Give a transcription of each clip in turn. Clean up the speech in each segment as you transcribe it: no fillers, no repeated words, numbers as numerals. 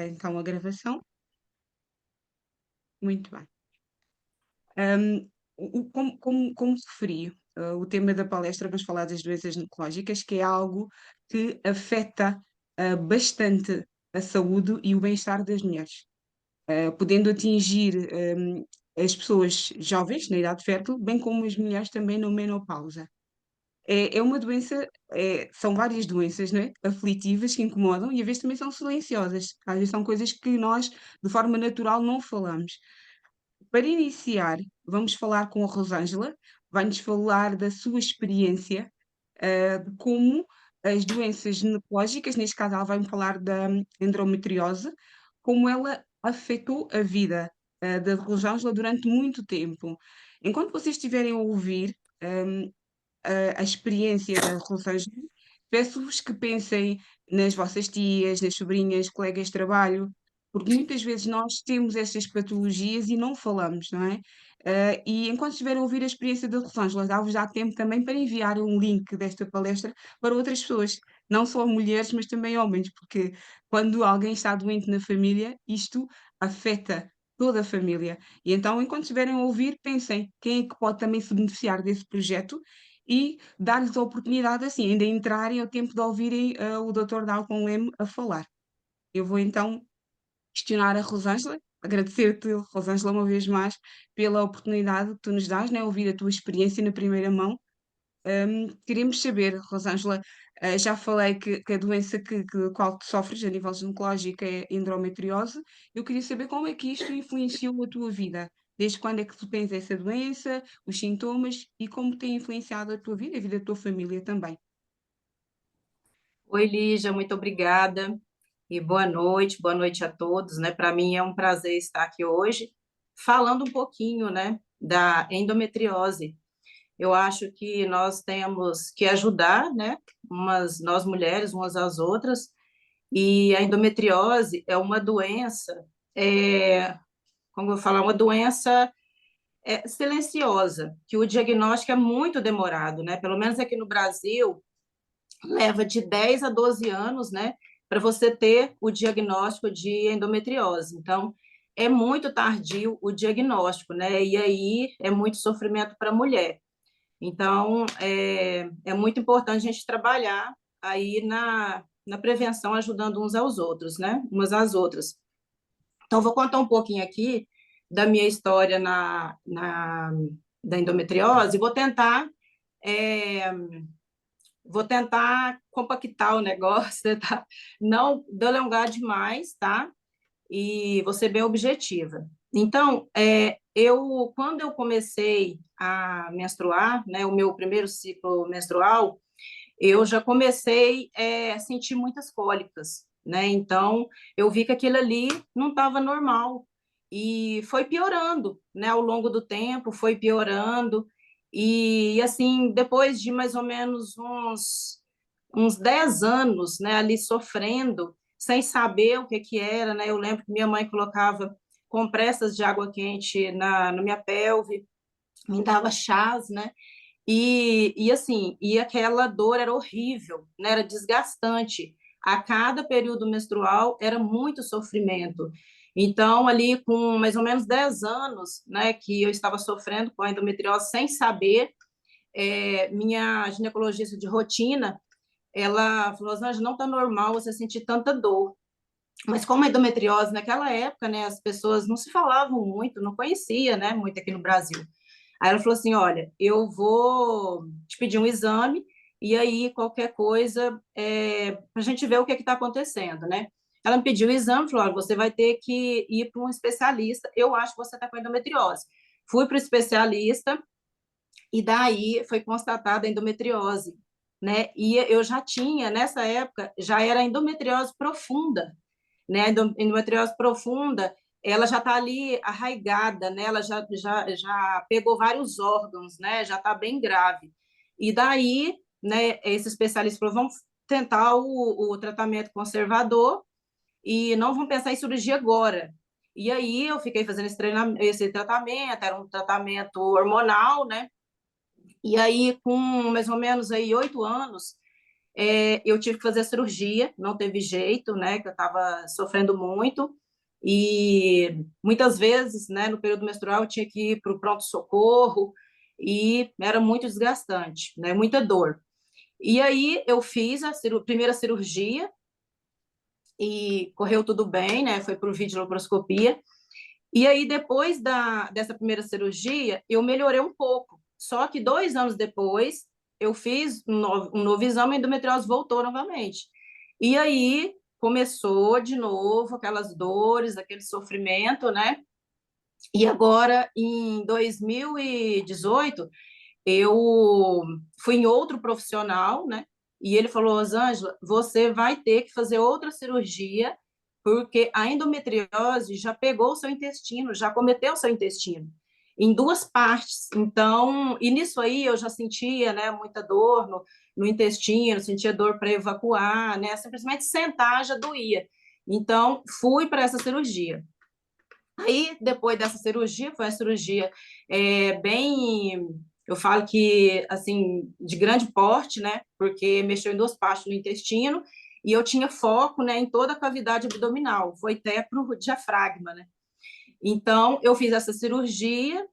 Então, a gravação. Muito bem. Hum, como referi, o tema da palestra, vamos falar das doenças ginecológicas, que é algo que afeta bastante a saúde e o bem-estar das mulheres, podendo atingir as pessoas jovens, na idade fértil, bem como as mulheres também na menopausa. É uma doença, são várias doenças, não é? Aflitivas que incomodam e às vezes também são silenciosas. Às vezes são coisas que nós, de forma natural, não falamos. Para iniciar, vamos falar com a Rosângela, vai-nos falar da sua experiência, de como as doenças ginecológicas, neste caso ela vai-me falar da endometriose, como ela afetou a vida, da Rosângela durante muito tempo. Enquanto vocês estiverem a ouvir, a experiência da Rosângela, peço-vos que pensem nas vossas tias, nas sobrinhas, colegas de trabalho, porque muitas vezes nós temos estas patologias e não falamos, não é? E enquanto estiverem a ouvir a experiência da Rosângela, dá-vos já tempo também para enviar um link desta palestra para outras pessoas, não só mulheres, mas também homens, porque quando alguém está doente na família, isto afeta toda a família. E então, enquanto estiverem a ouvir, pensem quem é que pode também se beneficiar desse projeto e dar-lhes a oportunidade, assim, ainda entrarem ao tempo de ouvirem o Dr. Dalton Leme a falar. Eu vou então questionar a Rosângela, agradecer-te, Rosângela, uma vez mais, pela oportunidade que tu nos dás, né, ouvir a tua experiência na primeira mão. Queremos saber, Rosângela, já falei que a doença qual tu sofres a nível ginecológico é endometriose. Eu queria saber como é que isto influenciou a tua vida. Desde quando é que tu tens essa doença, os sintomas e como tem influenciado a tua vida e a vida da tua família também. Oi, Lígia, muito obrigada e boa noite a todos, né? Para mim é um prazer estar aqui hoje falando um pouquinho, né, da endometriose. Eu acho que nós temos que ajudar, né, nós mulheres, umas às outras, e a endometriose é uma doença, como eu falo, uma doença silenciosa, que o diagnóstico é muito demorado, né? Pelo menos aqui no Brasil, leva de 10 a 12 anos, né, para você ter o diagnóstico de endometriose. Então, é muito tardio o diagnóstico, né, e aí é muito sofrimento para a mulher. Então, é muito importante a gente trabalhar aí na prevenção, ajudando uns aos outros, né, umas às outras. Então, vou contar um pouquinho aqui da minha história da endometriose, e é, vou tentar compactar o negócio, tá? Não delongar demais, tá? E vou ser bem objetiva. Então, quando eu comecei a menstruar, né, o meu primeiro ciclo menstrual, eu já comecei a sentir muitas cólicas, né? Então, eu vi que aquilo ali não estava normal. E foi piorando, né? Ao longo do tempo, foi piorando. E assim, depois de mais ou menos uns 10 anos, né, ali sofrendo, sem saber o que que era, né? Eu lembro que minha mãe colocava compressas de água quente na minha pelve, me dava chás, né? E assim, e aquela dor era horrível, né? Era desgastante. A cada período menstrual era muito sofrimento. Então, ali com mais ou menos 10 anos, né, que eu estava sofrendo com a endometriose sem saber, minha ginecologista de rotina, ela falou, Rosângela, não está normal você sentir tanta dor. Mas como a endometriose naquela época, né, as pessoas não se falavam muito, não conhecia, né, muito aqui no Brasil. Aí ela falou assim: olha, eu vou te pedir um exame e aí qualquer coisa para a gente ver o que está acontecendo, né? Ela me pediu o exame, falou: olha, você vai ter que ir para um especialista. Eu acho que você está com endometriose. Fui para o especialista e daí foi constatada a endometriose, né? E eu já tinha, nessa época, já era endometriose profunda, né? A endometriose profunda, ela já está ali arraigada, né? Ela já pegou vários órgãos, né? Já está bem grave. E daí, né, esse especialista falou, vamos tentar o tratamento conservador e não vamos pensar em cirurgia agora. E aí eu fiquei fazendo esse tratamento, era um tratamento hormonal, né? E aí, com mais ou menos aí 8 anos, eu tive que fazer a cirurgia, não teve jeito, né, que eu estava sofrendo muito, e muitas vezes, né, no período menstrual, eu tinha que ir para o pronto-socorro, e era muito desgastante, né, muita dor. E aí eu fiz a primeira cirurgia, e correu tudo bem, né, foi por videolaparoscopia, e aí depois dessa primeira cirurgia, eu melhorei um pouco, só que 2 anos depois, eu fiz um novo exame e a endometriose voltou novamente. E aí começou de novo aquelas dores, aquele sofrimento, né? E agora, em 2018, eu fui em outro profissional, né? E ele falou, Rosângela, você vai ter que fazer outra cirurgia, porque a endometriose já pegou o seu intestino, já cometeu o seu intestino, em 2 partes. Então, e nisso aí eu já sentia, né, muita dor no intestino, sentia dor para evacuar, né? Simplesmente sentar já doía. Então, fui para essa cirurgia. Aí, depois dessa cirurgia, foi uma cirurgia bem, eu falo que, assim, de grande porte, né? Porque mexeu em 2 partes do intestino e eu tinha foco, né, em toda a cavidade abdominal, foi até para o diafragma, né? Então, eu fiz essa cirurgia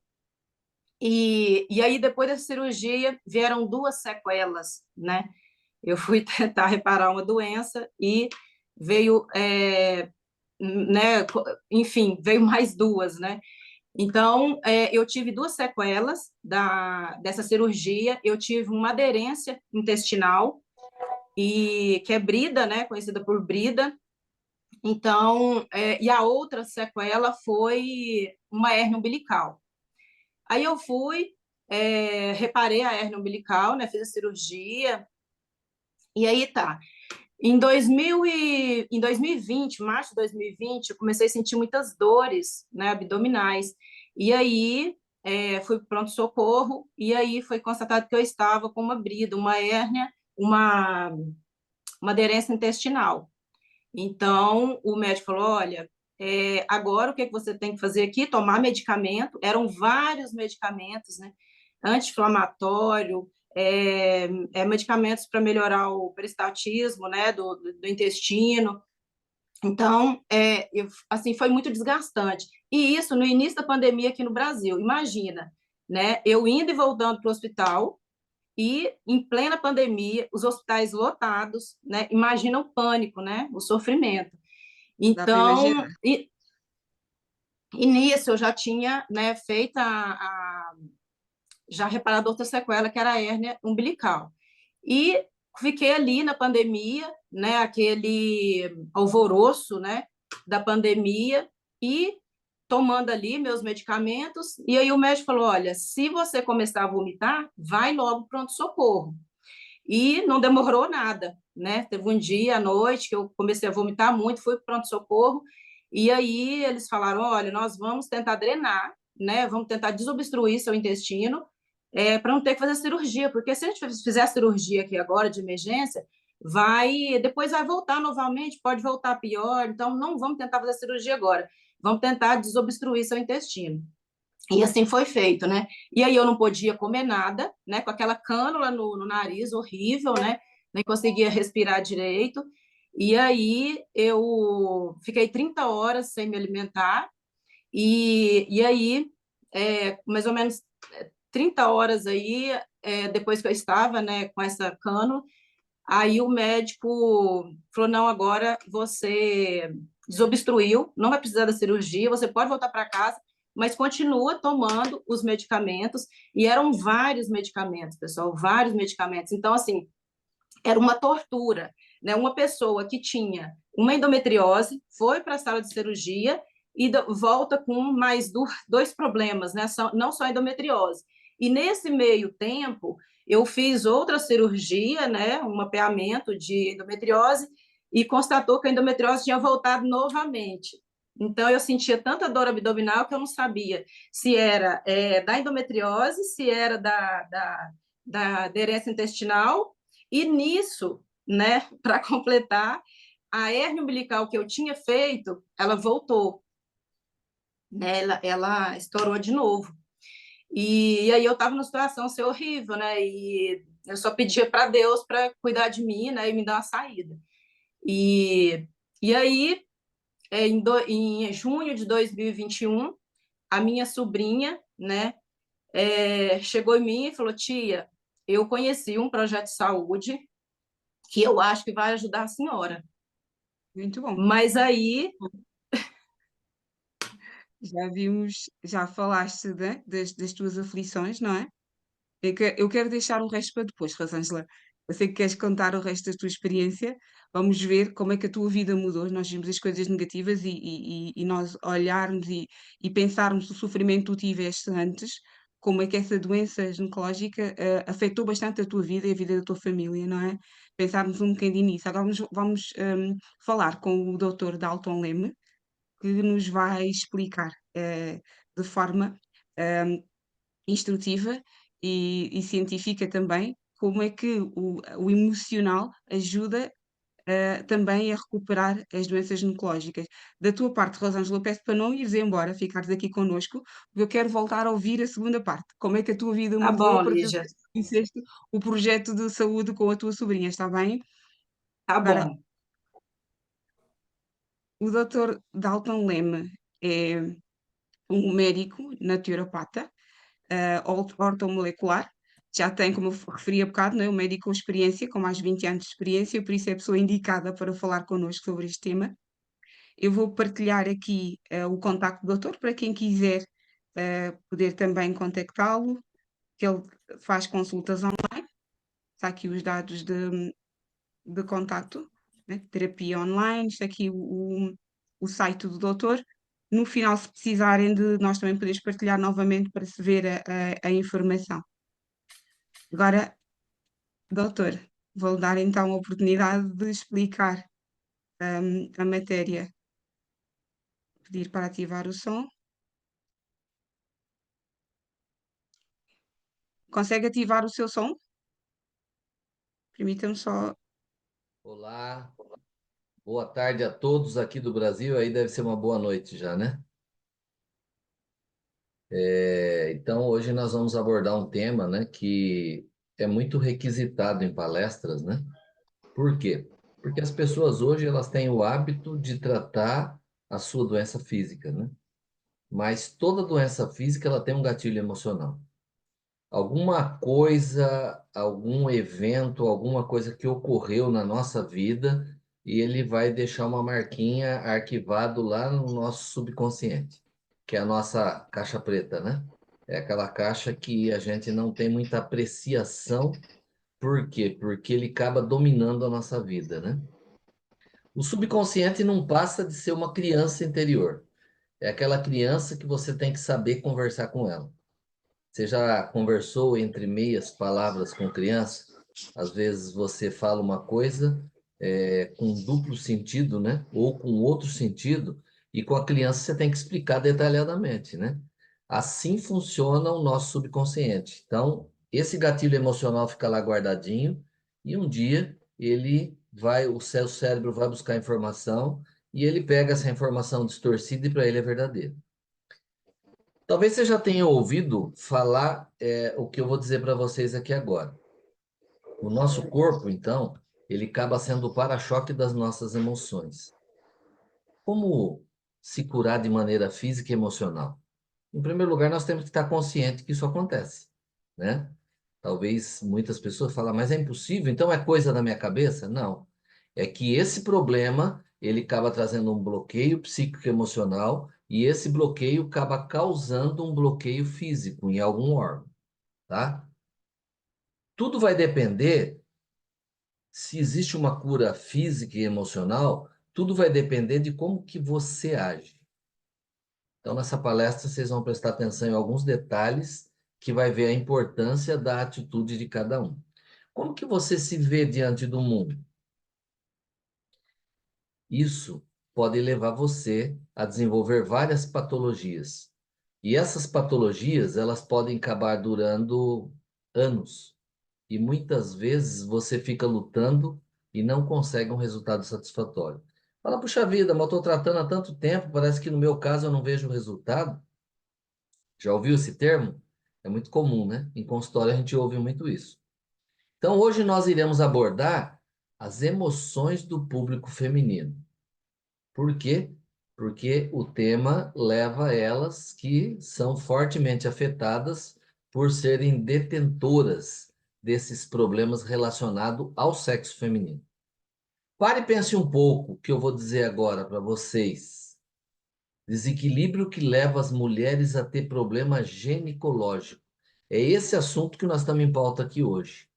e aí, depois dessa cirurgia, vieram 2 sequelas, né? Eu fui tentar reparar uma doença e veio, né, enfim, veio mais 2, né? Então, eu tive 2 sequelas dessa cirurgia. Eu tive uma aderência intestinal, que é brida, né? Conhecida por brida. Então, e a outra sequela foi uma hérnia umbilical. Aí eu fui, reparei a hérnia umbilical, né? Fiz a cirurgia, e aí tá. Em 2020, março de 2020, eu comecei a sentir muitas dores, né, abdominais. E aí, fui para o pronto-socorro, e aí foi constatado que eu estava com uma brida, uma hérnia, uma, uma aderência intestinal. Então, o médico falou, olha, agora o que você tem que fazer aqui? Tomar medicamento. Eram vários medicamentos, né? Anti-inflamatório, medicamentos para melhorar o peristaltismo, né, do intestino. Então, assim, foi muito desgastante. E isso no início da pandemia aqui no Brasil. Imagina, né? Eu indo e voltando para o hospital e em plena pandemia, os hospitais lotados, né? Imagina o pânico, né? O sofrimento. Dá para Então, imaginar. e nisso eu já tinha, né, feito já reparado outra sequela, que era a hérnia umbilical. E fiquei ali na pandemia, né, aquele alvoroço, né, da pandemia, e tomando ali meus medicamentos, e aí o médico falou, olha, se você começar a vomitar, vai logo pronto-socorro. E não demorou nada, né? Teve um dia à noite que eu comecei a vomitar muito, fui para pronto-socorro, e aí eles falaram: olha, nós vamos tentar drenar, né? Vamos tentar desobstruir seu intestino, para não ter que fazer cirurgia, porque se a gente fizer a cirurgia aqui agora de emergência, depois vai voltar novamente, pode voltar pior, então não vamos tentar fazer a cirurgia agora, vamos tentar desobstruir seu intestino. E assim foi feito, né? E aí eu não podia comer nada, né? Com aquela cânula no nariz, horrível, né? Nem conseguia respirar direito. E aí eu fiquei 30 horas sem me alimentar. E aí, mais ou menos 30 horas aí, depois que eu estava, né, com essa cânula, aí o médico falou, não, agora você desobstruiu, não vai precisar da cirurgia, você pode voltar para casa, mas continua tomando os medicamentos, e eram vários medicamentos, pessoal, vários medicamentos. Então, assim, era uma tortura, né? Uma pessoa que tinha uma endometriose foi para a sala de cirurgia e volta com mais 2 problemas, né? Não só endometriose. E nesse meio tempo, eu fiz outra cirurgia, né? Um mapeamento de endometriose e constatou que a endometriose tinha voltado novamente. Então, eu sentia tanta dor abdominal que eu não sabia se era da endometriose, se era da aderência intestinal, e nisso, né, para completar, a hérnia umbilical que eu tinha feito, ela voltou, né? Ela estourou de novo. E aí eu estava numa situação assim, horrível, né? E Eu só pedia para Deus para cuidar de mim, né, e me dar uma saída. E, e aí, em junho de 2021, a minha sobrinha, né, chegou em mim e falou: tia, eu conheci um projeto de saúde que eu acho que vai ajudar a senhora. Muito bom. Mas aí, Já vimos, já falaste, né, das tuas aflições, não é? Eu quero deixar o resto para depois, Rosângela. Eu sei que queres contar o resto da tua experiência. Vamos ver como é que a tua vida mudou. Nós vimos as coisas negativas e nós olharmos e pensarmos o sofrimento que tu tiveste antes, como é que essa doença ginecológica afetou bastante a tua vida e a vida da tua família, não é? Pensarmos um bocadinho nisso. Agora vamos falar com o Dr. Dalton Leme, que nos vai explicar de forma instrutiva e científica também, como é que o emocional ajuda também a recuperar as doenças oncológicas. Da tua parte, Rosângela, peço para não ires embora, ficares aqui connosco, porque eu quero voltar a ouvir a segunda parte. Como é que a tua vida tá mudou bom, a partir do Lígia, que conheceste o projeto de saúde com a tua sobrinha, está bem? tá Agora, bom. o Dr. Dalton Leme é um médico naturopata ortomolecular. Já tem, como eu referi há bocado, né, um médico com experiência, com mais de 20 anos de experiência, por isso é a pessoa indicada para falar connosco sobre este tema. Eu vou partilhar aqui o contacto do doutor para quem quiser poder também contactá-lo, que ele faz consultas online. Está aqui os dados de contacto, né? Terapia online, está aqui o site do doutor. No final, se precisarem de nós também podemos partilhar novamente para se ver a informação. Agora, doutor, vou dar então a oportunidade de explicar a matéria. Pedir para ativar o som. Consegue ativar o seu som? Permita-me só. Olá, boa tarde a todos aqui do Brasil. Aí deve ser uma boa noite já, né? Então, hoje nós vamos abordar um tema, né, que é muito requisitado em palestras, né? Por quê? Porque as pessoas hoje elas têm o hábito de tratar a sua doença física, né? Mas toda doença física ela tem um gatilho emocional. Alguma coisa, algum evento, alguma coisa que ocorreu na nossa vida e ele vai deixar uma marquinha arquivado lá no nosso subconsciente, que é a nossa caixa preta, né? É aquela caixa que a gente não tem muita apreciação. Por quê? Porque ele acaba dominando a nossa vida, né? O subconsciente não passa de ser uma criança interior. É aquela criança que você tem que saber conversar com ela. Você já conversou entre meias palavras com criança? Às vezes você fala uma coisa com duplo sentido, né? Ou com outro sentido, e com a criança você tem que explicar detalhadamente, né? Assim funciona o nosso subconsciente. Então, esse gatilho emocional fica lá guardadinho, e um dia ele vai, o seu cérebro vai buscar informação e ele pega essa informação distorcida e para ele é verdadeira. Talvez você já tenha ouvido falar o que eu vou dizer para vocês aqui agora. O nosso corpo, então, ele acaba sendo o para-choque das nossas emoções. Como se curar de maneira física e emocional? Em primeiro lugar, nós temos que estar consciente que isso acontece, né? Talvez muitas pessoas falem, mas é impossível, então é coisa da minha cabeça? Não. É que esse problema, ele acaba trazendo um bloqueio psíquico emocional e esse bloqueio acaba causando um bloqueio físico em algum órgão, tá? Tudo vai depender se existe uma cura física e emocional, tudo vai depender de como que você age. Então, nessa palestra, vocês vão prestar atenção em alguns detalhes que vai ver a importância da atitude de cada um. Como que você se vê diante do mundo? Isso pode levar você a desenvolver várias patologias. E essas patologias, elas podem acabar durando anos. E muitas vezes você fica lutando e não consegue um resultado satisfatório. Fala, puxa vida, mas eu estou tratando há tanto tempo, parece que no meu caso eu não vejo resultado. Já ouviu esse termo? É muito comum, né? Em consultório a gente ouve muito isso. Então, hoje nós iremos abordar as emoções do público feminino. Por quê? Porque o tema leva elas que são fortemente afetadas por serem detentoras desses problemas relacionados ao sexo feminino. Pare e pense um pouco o que eu vou dizer agora para vocês. Desequilíbrio que leva as mulheres a ter problema ginecológico. É esse assunto que nós estamos em pauta aqui hoje.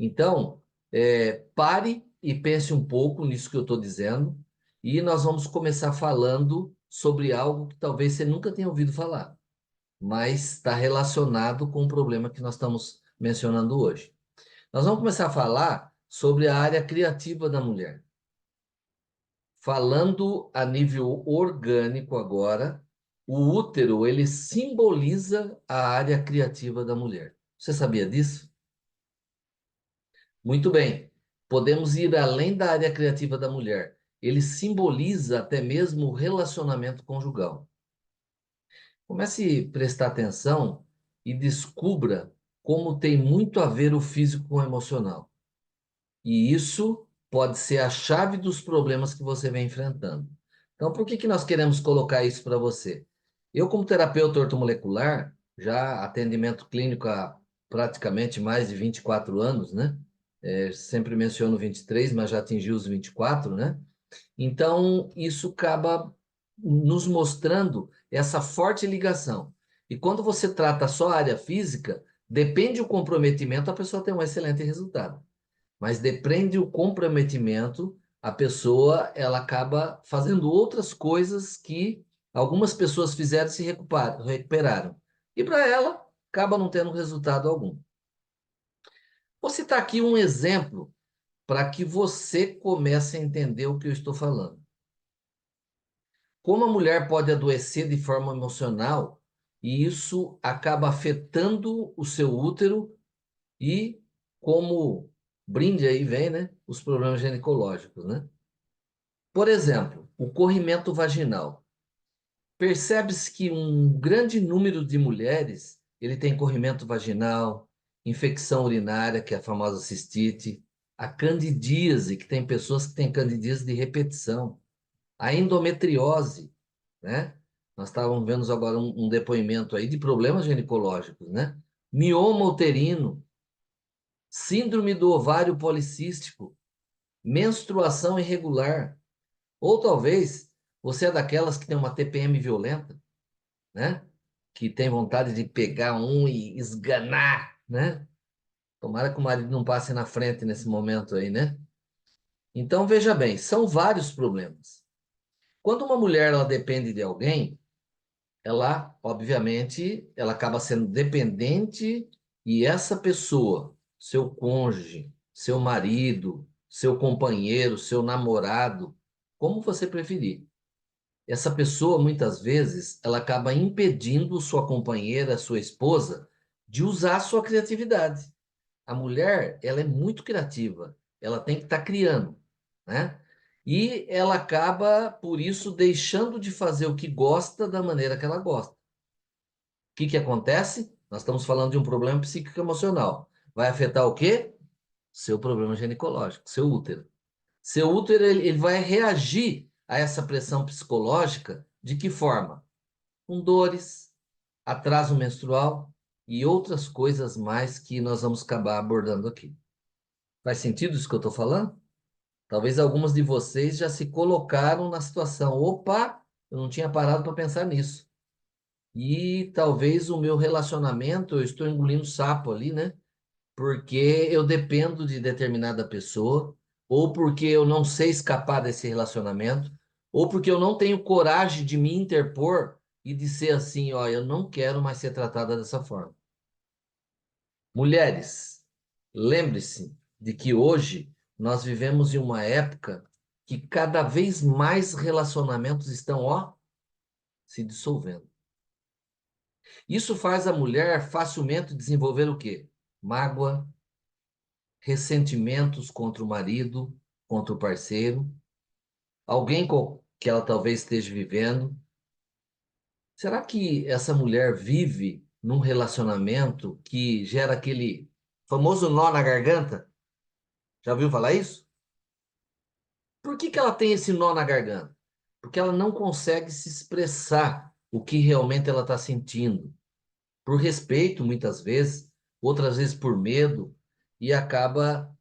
Então, pare e pense um pouco nisso que eu estou dizendo, e nós vamos começar falando sobre algo que talvez você nunca tenha ouvido falar, mas está relacionado com o problema que nós estamos mencionando hoje. Nós vamos começar a falar sobre a área criativa da mulher. Falando a nível orgânico agora, o útero, ele simboliza a área criativa da mulher. Você sabia disso? Muito bem. Podemos ir além da área criativa da mulher. Ele simboliza até mesmo o relacionamento conjugal. Comece a prestar atenção e descubra como tem muito a ver o físico com o emocional. E isso pode ser a chave dos problemas que você vem enfrentando. Então, por que que nós queremos colocar isso para você? Eu, como terapeuta ortomolecular, já atendimento clínico há praticamente mais de 24 anos, né? Sempre menciono 23, mas já atingi os 24, né? Então, isso acaba nos mostrando essa forte ligação. E quando você trata só a área física, depende do comprometimento, a pessoa tem um excelente resultado. Mas depende o comprometimento, a pessoa ela acaba fazendo outras coisas que algumas pessoas fizeram e se recuperaram. E para ela, acaba não tendo resultado algum. Vou citar aqui um exemplo para que você comece a entender o que eu estou falando. Como a mulher pode adoecer de forma emocional e isso acaba afetando o seu útero e como brinde aí vem, né, os problemas ginecológicos, né? Por exemplo, o corrimento vaginal. Percebe-se que um grande número de mulheres, ele tem corrimento vaginal, infecção urinária, que é a famosa cistite, a candidíase, que tem pessoas que têm candidíase de repetição, a endometriose, né? Nós estávamos vendo agora um depoimento aí de problemas ginecológicos, né? Mioma uterino, síndrome do ovário policístico, menstruação irregular, ou talvez você é daquelas que tem uma TPM violenta, né? Que tem vontade de pegar um e esganar, né? Tomara que o marido não passe na frente nesse momento aí, né? Então, veja bem, são vários problemas. Quando uma mulher ela depende de alguém, ela, obviamente, ela acaba sendo dependente e essa pessoa, seu cônjuge, seu marido, seu companheiro, seu namorado, como você preferir. Essa pessoa, muitas vezes, ela acaba impedindo sua companheira, sua esposa, de usar a sua criatividade. A mulher, ela é muito criativa, ela tem que estar criando, né? E ela acaba, por isso, deixando de fazer o que gosta da maneira que ela gosta. O que que acontece? Nós estamos falando de um problema psíquico-emocional. Vai afetar o quê? Seu problema ginecológico, seu útero. Seu útero ele vai reagir a essa pressão psicológica de que forma? Com dores, atraso menstrual e outras coisas mais que nós vamos acabar abordando aqui. Faz sentido isso que eu estou falando? Talvez algumas de vocês já se colocaram na situação. Opa, eu não tinha parado para pensar nisso. E talvez o meu relacionamento, eu estou engolindo sapo ali, né? Porque eu dependo de determinada pessoa, ou porque eu não sei escapar desse relacionamento, ou porque eu não tenho coragem de me interpor e de ser assim, ó, eu não quero mais ser tratada dessa forma. Mulheres, lembre-se de que hoje nós vivemos em uma época que cada vez mais relacionamentos estão, ó, se dissolvendo. Isso faz a mulher facilmente desenvolver o quê? Mágoa, ressentimentos contra o marido, contra o parceiro, alguém com que ela talvez esteja vivendo. Será que essa mulher vive num relacionamento que gera aquele famoso nó na garganta? Já ouviu falar isso? Por que que ela tem esse nó na garganta? Porque ela não consegue se expressar o que realmente ela está sentindo. Por respeito, muitas vezes, outras vezes por medo, e acaba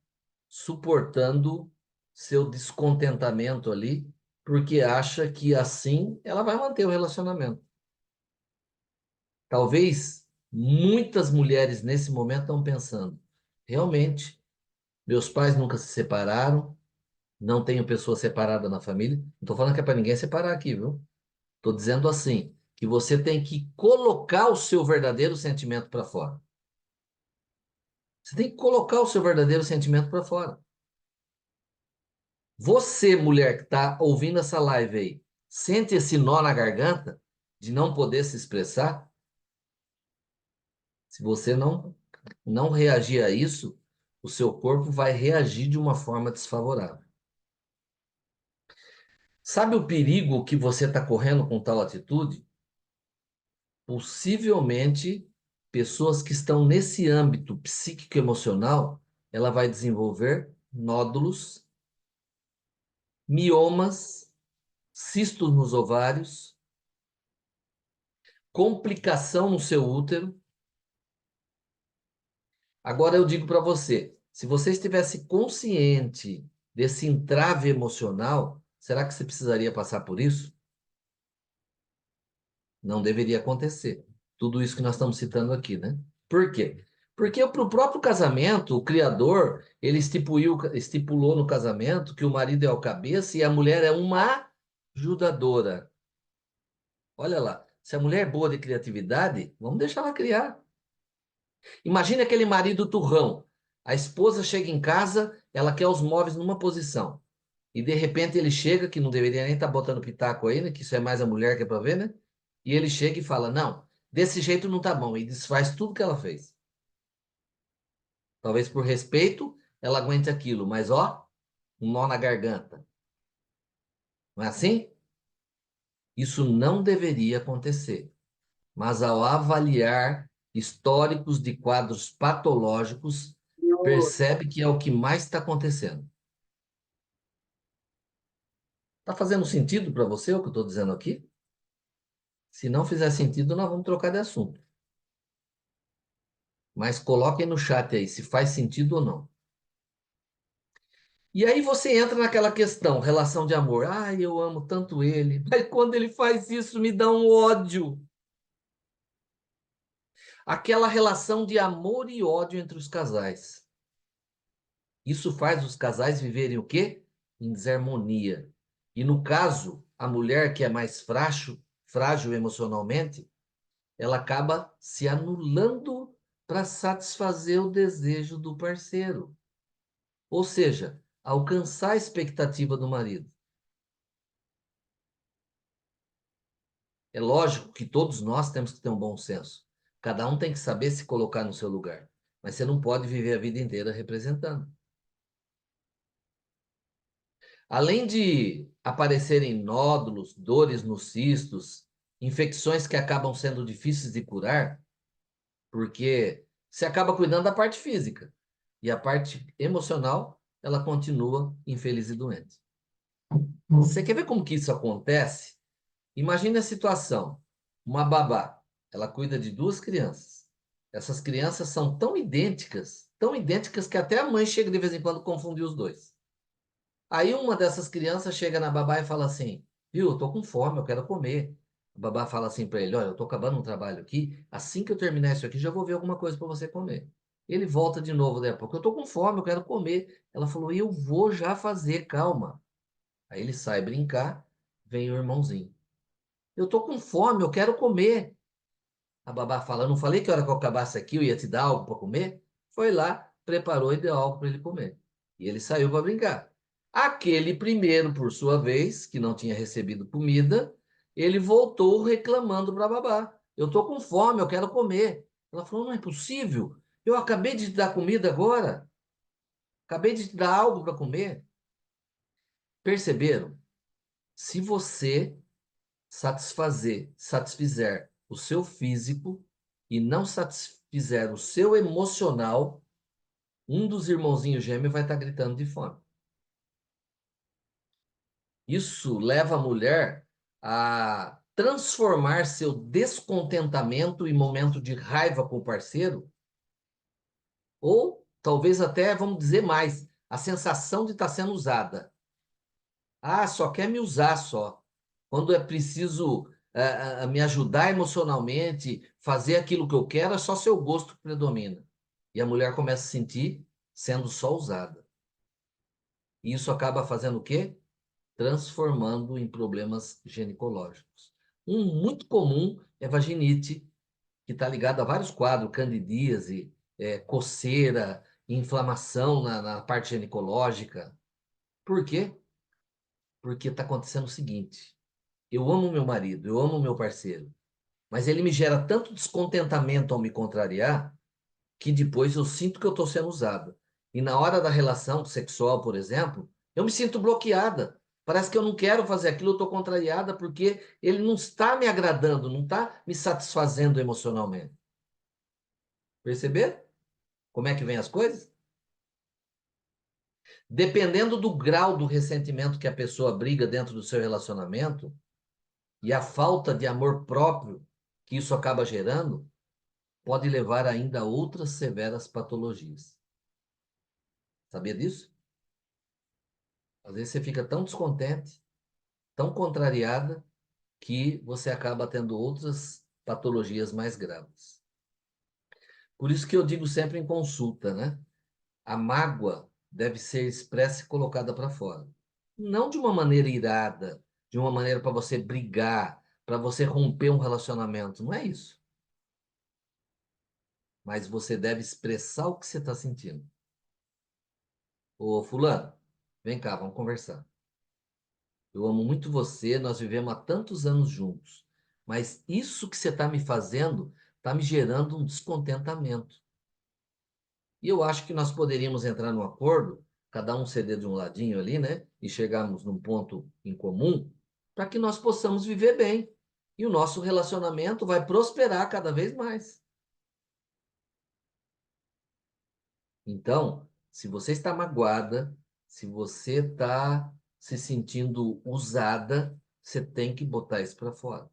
suportando seu descontentamento ali, porque acha que assim ela vai manter o relacionamento. Talvez muitas mulheres nesse momento estão pensando, realmente, meus pais nunca se separaram, não tenho pessoa separada na família. Não estou falando que é para ninguém separar aqui, viu? Estou dizendo assim, que você tem que colocar o seu verdadeiro sentimento para fora. Você tem que colocar o seu verdadeiro sentimento para fora. Você, mulher que está ouvindo essa live aí, sente esse nó na garganta de não poder se expressar? Se você não reagir a isso, o seu corpo vai reagir de uma forma desfavorável. Sabe o perigo que você está correndo com tal atitude? Possivelmente, pessoas que estão nesse âmbito psíquico-emocional, ela vai desenvolver nódulos, miomas, cistos nos ovários, complicação no seu útero. Agora eu digo para você, se você estivesse consciente desse entrave emocional, será que você precisaria passar por isso? Não deveria acontecer. Tudo isso que nós estamos citando aqui, né? Por quê? Porque para o próprio casamento, o Criador, ele estipulou no casamento que o marido é o cabeça e a mulher é uma ajudadora. Olha lá, se a mulher é boa de criatividade, vamos deixar ela criar. Imagina aquele marido turrão. A esposa chega em casa, ela quer os móveis numa posição. E de repente ele chega, que não deveria nem estar botando pitaco aí, né? Que isso é mais a mulher que é para ver, né? E ele chega e fala: Não, desse jeito não tá bom. E desfaz tudo que ela fez. Talvez por respeito ela aguente aquilo, mas ó, um nó na garganta. Não é assim? Isso não deveria acontecer. Mas ao avaliar históricos de quadros patológicos, percebe que é o que mais está acontecendo. Está fazendo sentido para você o que eu estou dizendo aqui? Se não fizer sentido, nós vamos trocar de assunto. Mas coloquem no chat aí se faz sentido ou não. E aí você entra naquela questão, relação de amor. Ai, eu amo tanto ele, mas quando ele faz isso me dá um ódio. Aquela relação de amor e ódio entre os casais. Isso faz os casais viverem o quê? Em desarmonia. E no caso, a mulher que é mais frágil emocionalmente, ela acaba se anulando para satisfazer o desejo do parceiro. Ou seja, alcançar a expectativa do marido. É lógico que todos nós temos que ter um bom senso. Cada um tem que saber se colocar no seu lugar. Mas você não pode viver a vida inteira representando. Além de aparecerem nódulos, dores nos cistos, infecções que acabam sendo difíceis de curar, porque você acaba cuidando da parte física e a parte emocional, ela continua infeliz e doente. Você quer ver como que isso acontece? Imagine a situação. Uma babá, ela cuida de duas crianças. Essas crianças são tão idênticas que até a mãe chega de vez em quando a confundir os dois. Aí uma dessas crianças chega na babá e fala assim: Viu, eu tô com fome, eu quero comer. A babá fala assim para ele: Olha, eu tô acabando um trabalho aqui, assim que eu terminar isso aqui, já vou ver alguma coisa para você comer. Ele volta de novo daí a pouco: Eu tô com fome, eu quero comer. Ela falou: Eu vou já fazer, calma. Aí ele sai brincar, vem o irmãozinho: Eu tô com fome, eu quero comer. A babá fala: Eu não falei que a hora que eu acabasse aqui eu ia te dar algo para comer? Foi lá, preparou e deu algo para ele comer. E ele saiu para brincar. Aquele primeiro, por sua vez, que não tinha recebido comida, ele voltou reclamando para a babá: Eu estou com fome, eu quero comer. Ela falou: Não é possível. Eu acabei de te dar comida agora. Acabei de te dar algo para comer. Perceberam? Se você satisfizer o seu físico e não satisfizer o seu emocional, um dos irmãozinhos gêmeos vai estar gritando de fome. Isso leva a mulher a transformar seu descontentamento em momento de raiva com o parceiro, ou talvez até, vamos dizer mais, a sensação de estar sendo usada. Ah, só quer me usar só. Quando é preciso me ajudar emocionalmente, fazer aquilo que eu quero, é só seu gosto que predomina. E a mulher começa a se sentir sendo só usada. E isso acaba fazendo o quê? Transformando em problemas ginecológicos. Um muito comum é vaginite, que está ligado a vários quadros, candidíase, coceira, inflamação na parte ginecológica. Por quê? Porque está acontecendo o seguinte: eu amo meu marido, eu amo meu parceiro, mas ele me gera tanto descontentamento ao me contrariar que depois eu sinto que eu estou sendo usado. E na hora da relação sexual, por exemplo, eu me sinto bloqueada. Parece que eu não quero fazer aquilo, eu estou contrariada porque ele não está me agradando, não está me satisfazendo emocionalmente. Perceber como é que vem as coisas? Dependendo do grau do ressentimento que a pessoa briga dentro do seu relacionamento e a falta de amor próprio que isso acaba gerando, pode levar ainda a outras severas patologias. Sabia disso? Às vezes você fica tão descontente, tão contrariada, que você acaba tendo outras patologias mais graves. Por isso que eu digo sempre em consulta, né? A mágoa deve ser expressa e colocada para fora. Não de uma maneira irada, de uma maneira para você brigar, para você romper um relacionamento. Não é isso. Mas você deve expressar o que você está sentindo. Ô, fulano, vem cá, vamos conversar. Eu amo muito você, nós vivemos há tantos anos juntos. Mas isso que você está me fazendo está me gerando um descontentamento. E eu acho que nós poderíamos entrar num acordo, cada um ceder de um ladinho ali, né? E chegarmos num ponto em comum, para que nós possamos viver bem. E o nosso relacionamento vai prosperar cada vez mais. Então, se você está magoada, se você está se sentindo usada, você tem que botar isso para fora.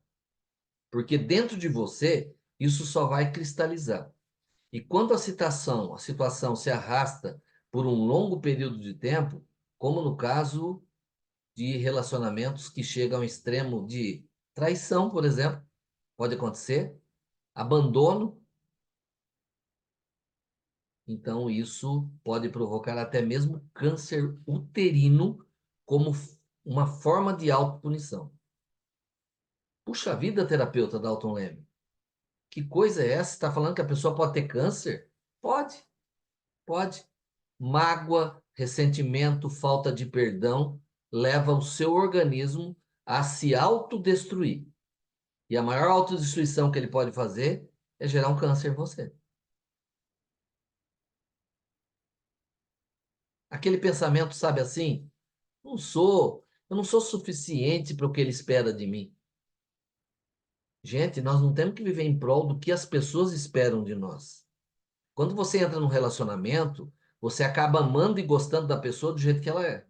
Porque dentro de você, isso só vai cristalizar. E quando a situação se arrasta por um longo período de tempo, como no caso de relacionamentos que chegam ao extremo de traição, por exemplo, pode acontecer, abandono, então isso pode provocar até mesmo câncer uterino como uma forma de autopunição. Puxa vida, terapeuta Dalton Leme. Que coisa é essa? Está falando que a pessoa pode ter câncer? Pode, pode. Mágoa, ressentimento, falta de perdão leva o seu organismo a se autodestruir. E a maior autodestruição que ele pode fazer é gerar um câncer em você. Aquele pensamento, sabe assim? Eu não sou suficiente para o que ele espera de mim. Gente, nós não temos que viver em prol do que as pessoas esperam de nós. Quando você entra num relacionamento, você acaba amando e gostando da pessoa do jeito que ela é.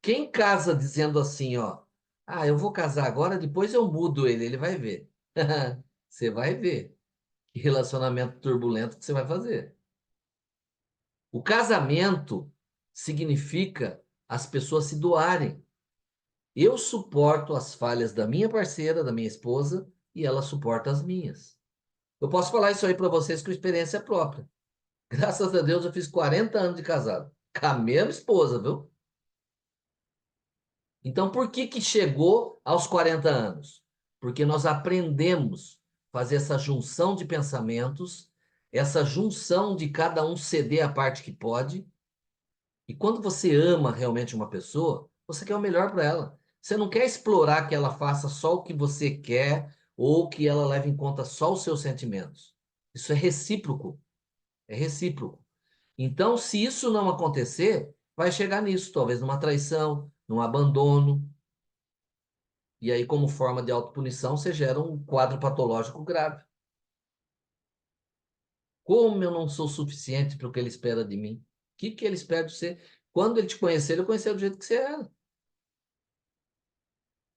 Quem casa dizendo assim, ó, ah, eu vou casar agora, depois eu mudo ele, ele vai ver. Você vai ver que relacionamento turbulento que você vai fazer. O casamento significa as pessoas se doarem. Eu suporto as falhas da minha parceira, da minha esposa, e ela suporta as minhas. Eu posso falar isso aí para vocês com experiência própria. Graças a Deus eu fiz 40 anos de casado. Com a mesma esposa, viu? Então, por que que chegou aos 40 anos? Porque nós aprendemos a fazer essa junção de pensamentos, essa junção de cada um ceder a parte que pode. E quando você ama realmente uma pessoa, você quer o melhor para ela. Você não quer explorar que ela faça só o que você quer ou que ela leve em conta só os seus sentimentos. Isso é recíproco. É recíproco. Então, se isso não acontecer, vai chegar nisso, talvez numa traição, num abandono. E aí, como forma de autopunição, você gera um quadro patológico grave. Como eu não sou suficiente para o que ele espera de mim? O que ele espera de você? Quando ele te conhecer, ele conheceu do jeito que você era.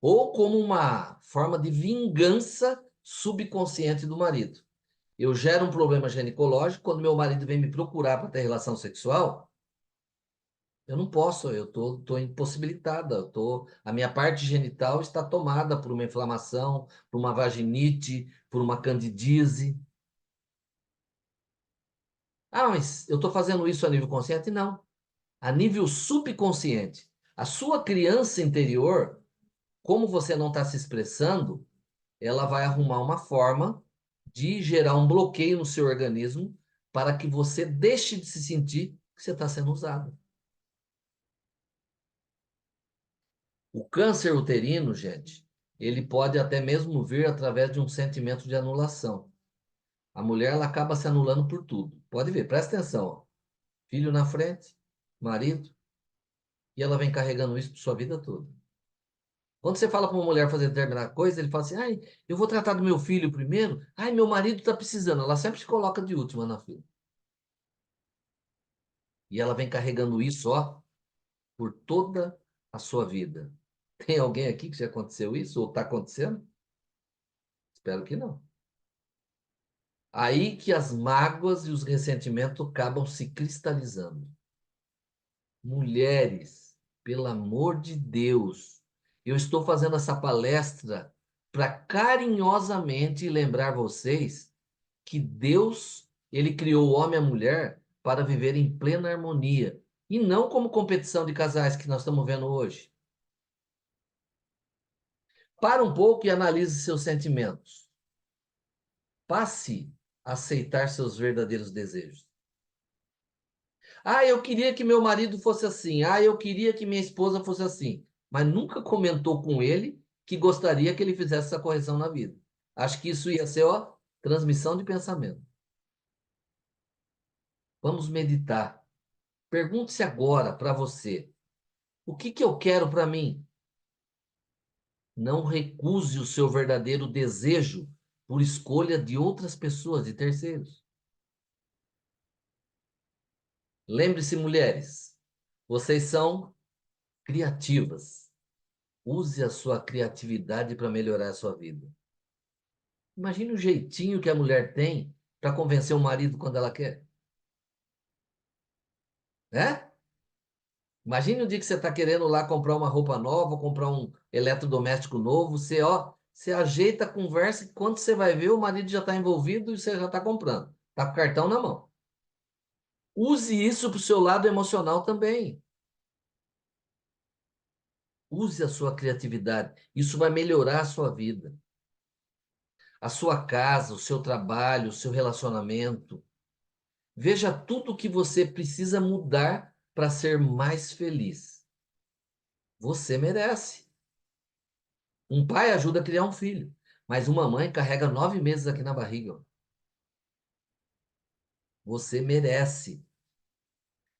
Ou como uma forma de vingança subconsciente do marido. Eu gero um problema ginecológico, quando meu marido vem me procurar para ter relação sexual, eu não posso, eu tô impossibilitada, a minha parte genital está tomada por uma inflamação, por uma vaginite, por uma candidíase. Ah, mas eu estou fazendo isso a nível consciente? Não. A nível subconsciente. A sua criança interior, como você não está se expressando, ela vai arrumar uma forma de gerar um bloqueio no seu organismo para que você deixe de se sentir que você está sendo usado. O câncer uterino, gente, ele pode até mesmo vir através de um sentimento de anulação. A mulher, ela acaba se anulando por tudo. Pode ver, presta atenção. Ó. Filho na frente, marido, e ela vem carregando isso por sua vida toda. Quando você fala para uma mulher fazer determinada coisa, ele fala assim: ai, eu vou tratar do meu filho primeiro. Ai, meu marido está precisando. Ela sempre se coloca de última na fila. E ela vem carregando isso, ó, por toda a sua vida. Tem alguém aqui que já aconteceu isso? Ou está acontecendo? Espero que não. Aí que as mágoas e os ressentimentos acabam se cristalizando. Mulheres, pelo amor de Deus, eu estou fazendo essa palestra para carinhosamente lembrar vocês que Deus, ele criou o homem e a mulher para viver em plena harmonia e não como competição de casais que nós estamos vendo hoje. Para um pouco e analise seus sentimentos. Passe a aceitar seus verdadeiros desejos. Ah, eu queria que meu marido fosse assim. Ah, eu queria que minha esposa fosse assim. Mas nunca comentou com ele que gostaria que ele fizesse essa correção na vida. Acho que isso ia ser, ó, transmissão de pensamento. Vamos meditar. Pergunte-se agora para você: o que eu quero para mim? Não recuse o seu verdadeiro desejo por escolha de outras pessoas, de terceiros. Lembre-se, mulheres, vocês são criativas. Use a sua criatividade para melhorar a sua vida. Imagine o jeitinho que a mulher tem para convencer o marido quando ela quer. Né? Imagine o dia que você está querendo lá comprar uma roupa nova, comprar um eletrodoméstico novo, você ajeita a conversa e quando você vai ver, o marido já está envolvido e você já está comprando. Está com o cartão na mão. Use isso para o seu lado emocional também. Use a sua criatividade. Isso vai melhorar a sua vida. A sua casa, o seu trabalho, o seu relacionamento. Veja tudo o que você precisa mudar para ser mais feliz. Você merece. Um pai ajuda a criar um filho, mas uma mãe carrega 9 meses aqui na barriga. Ó. Você merece.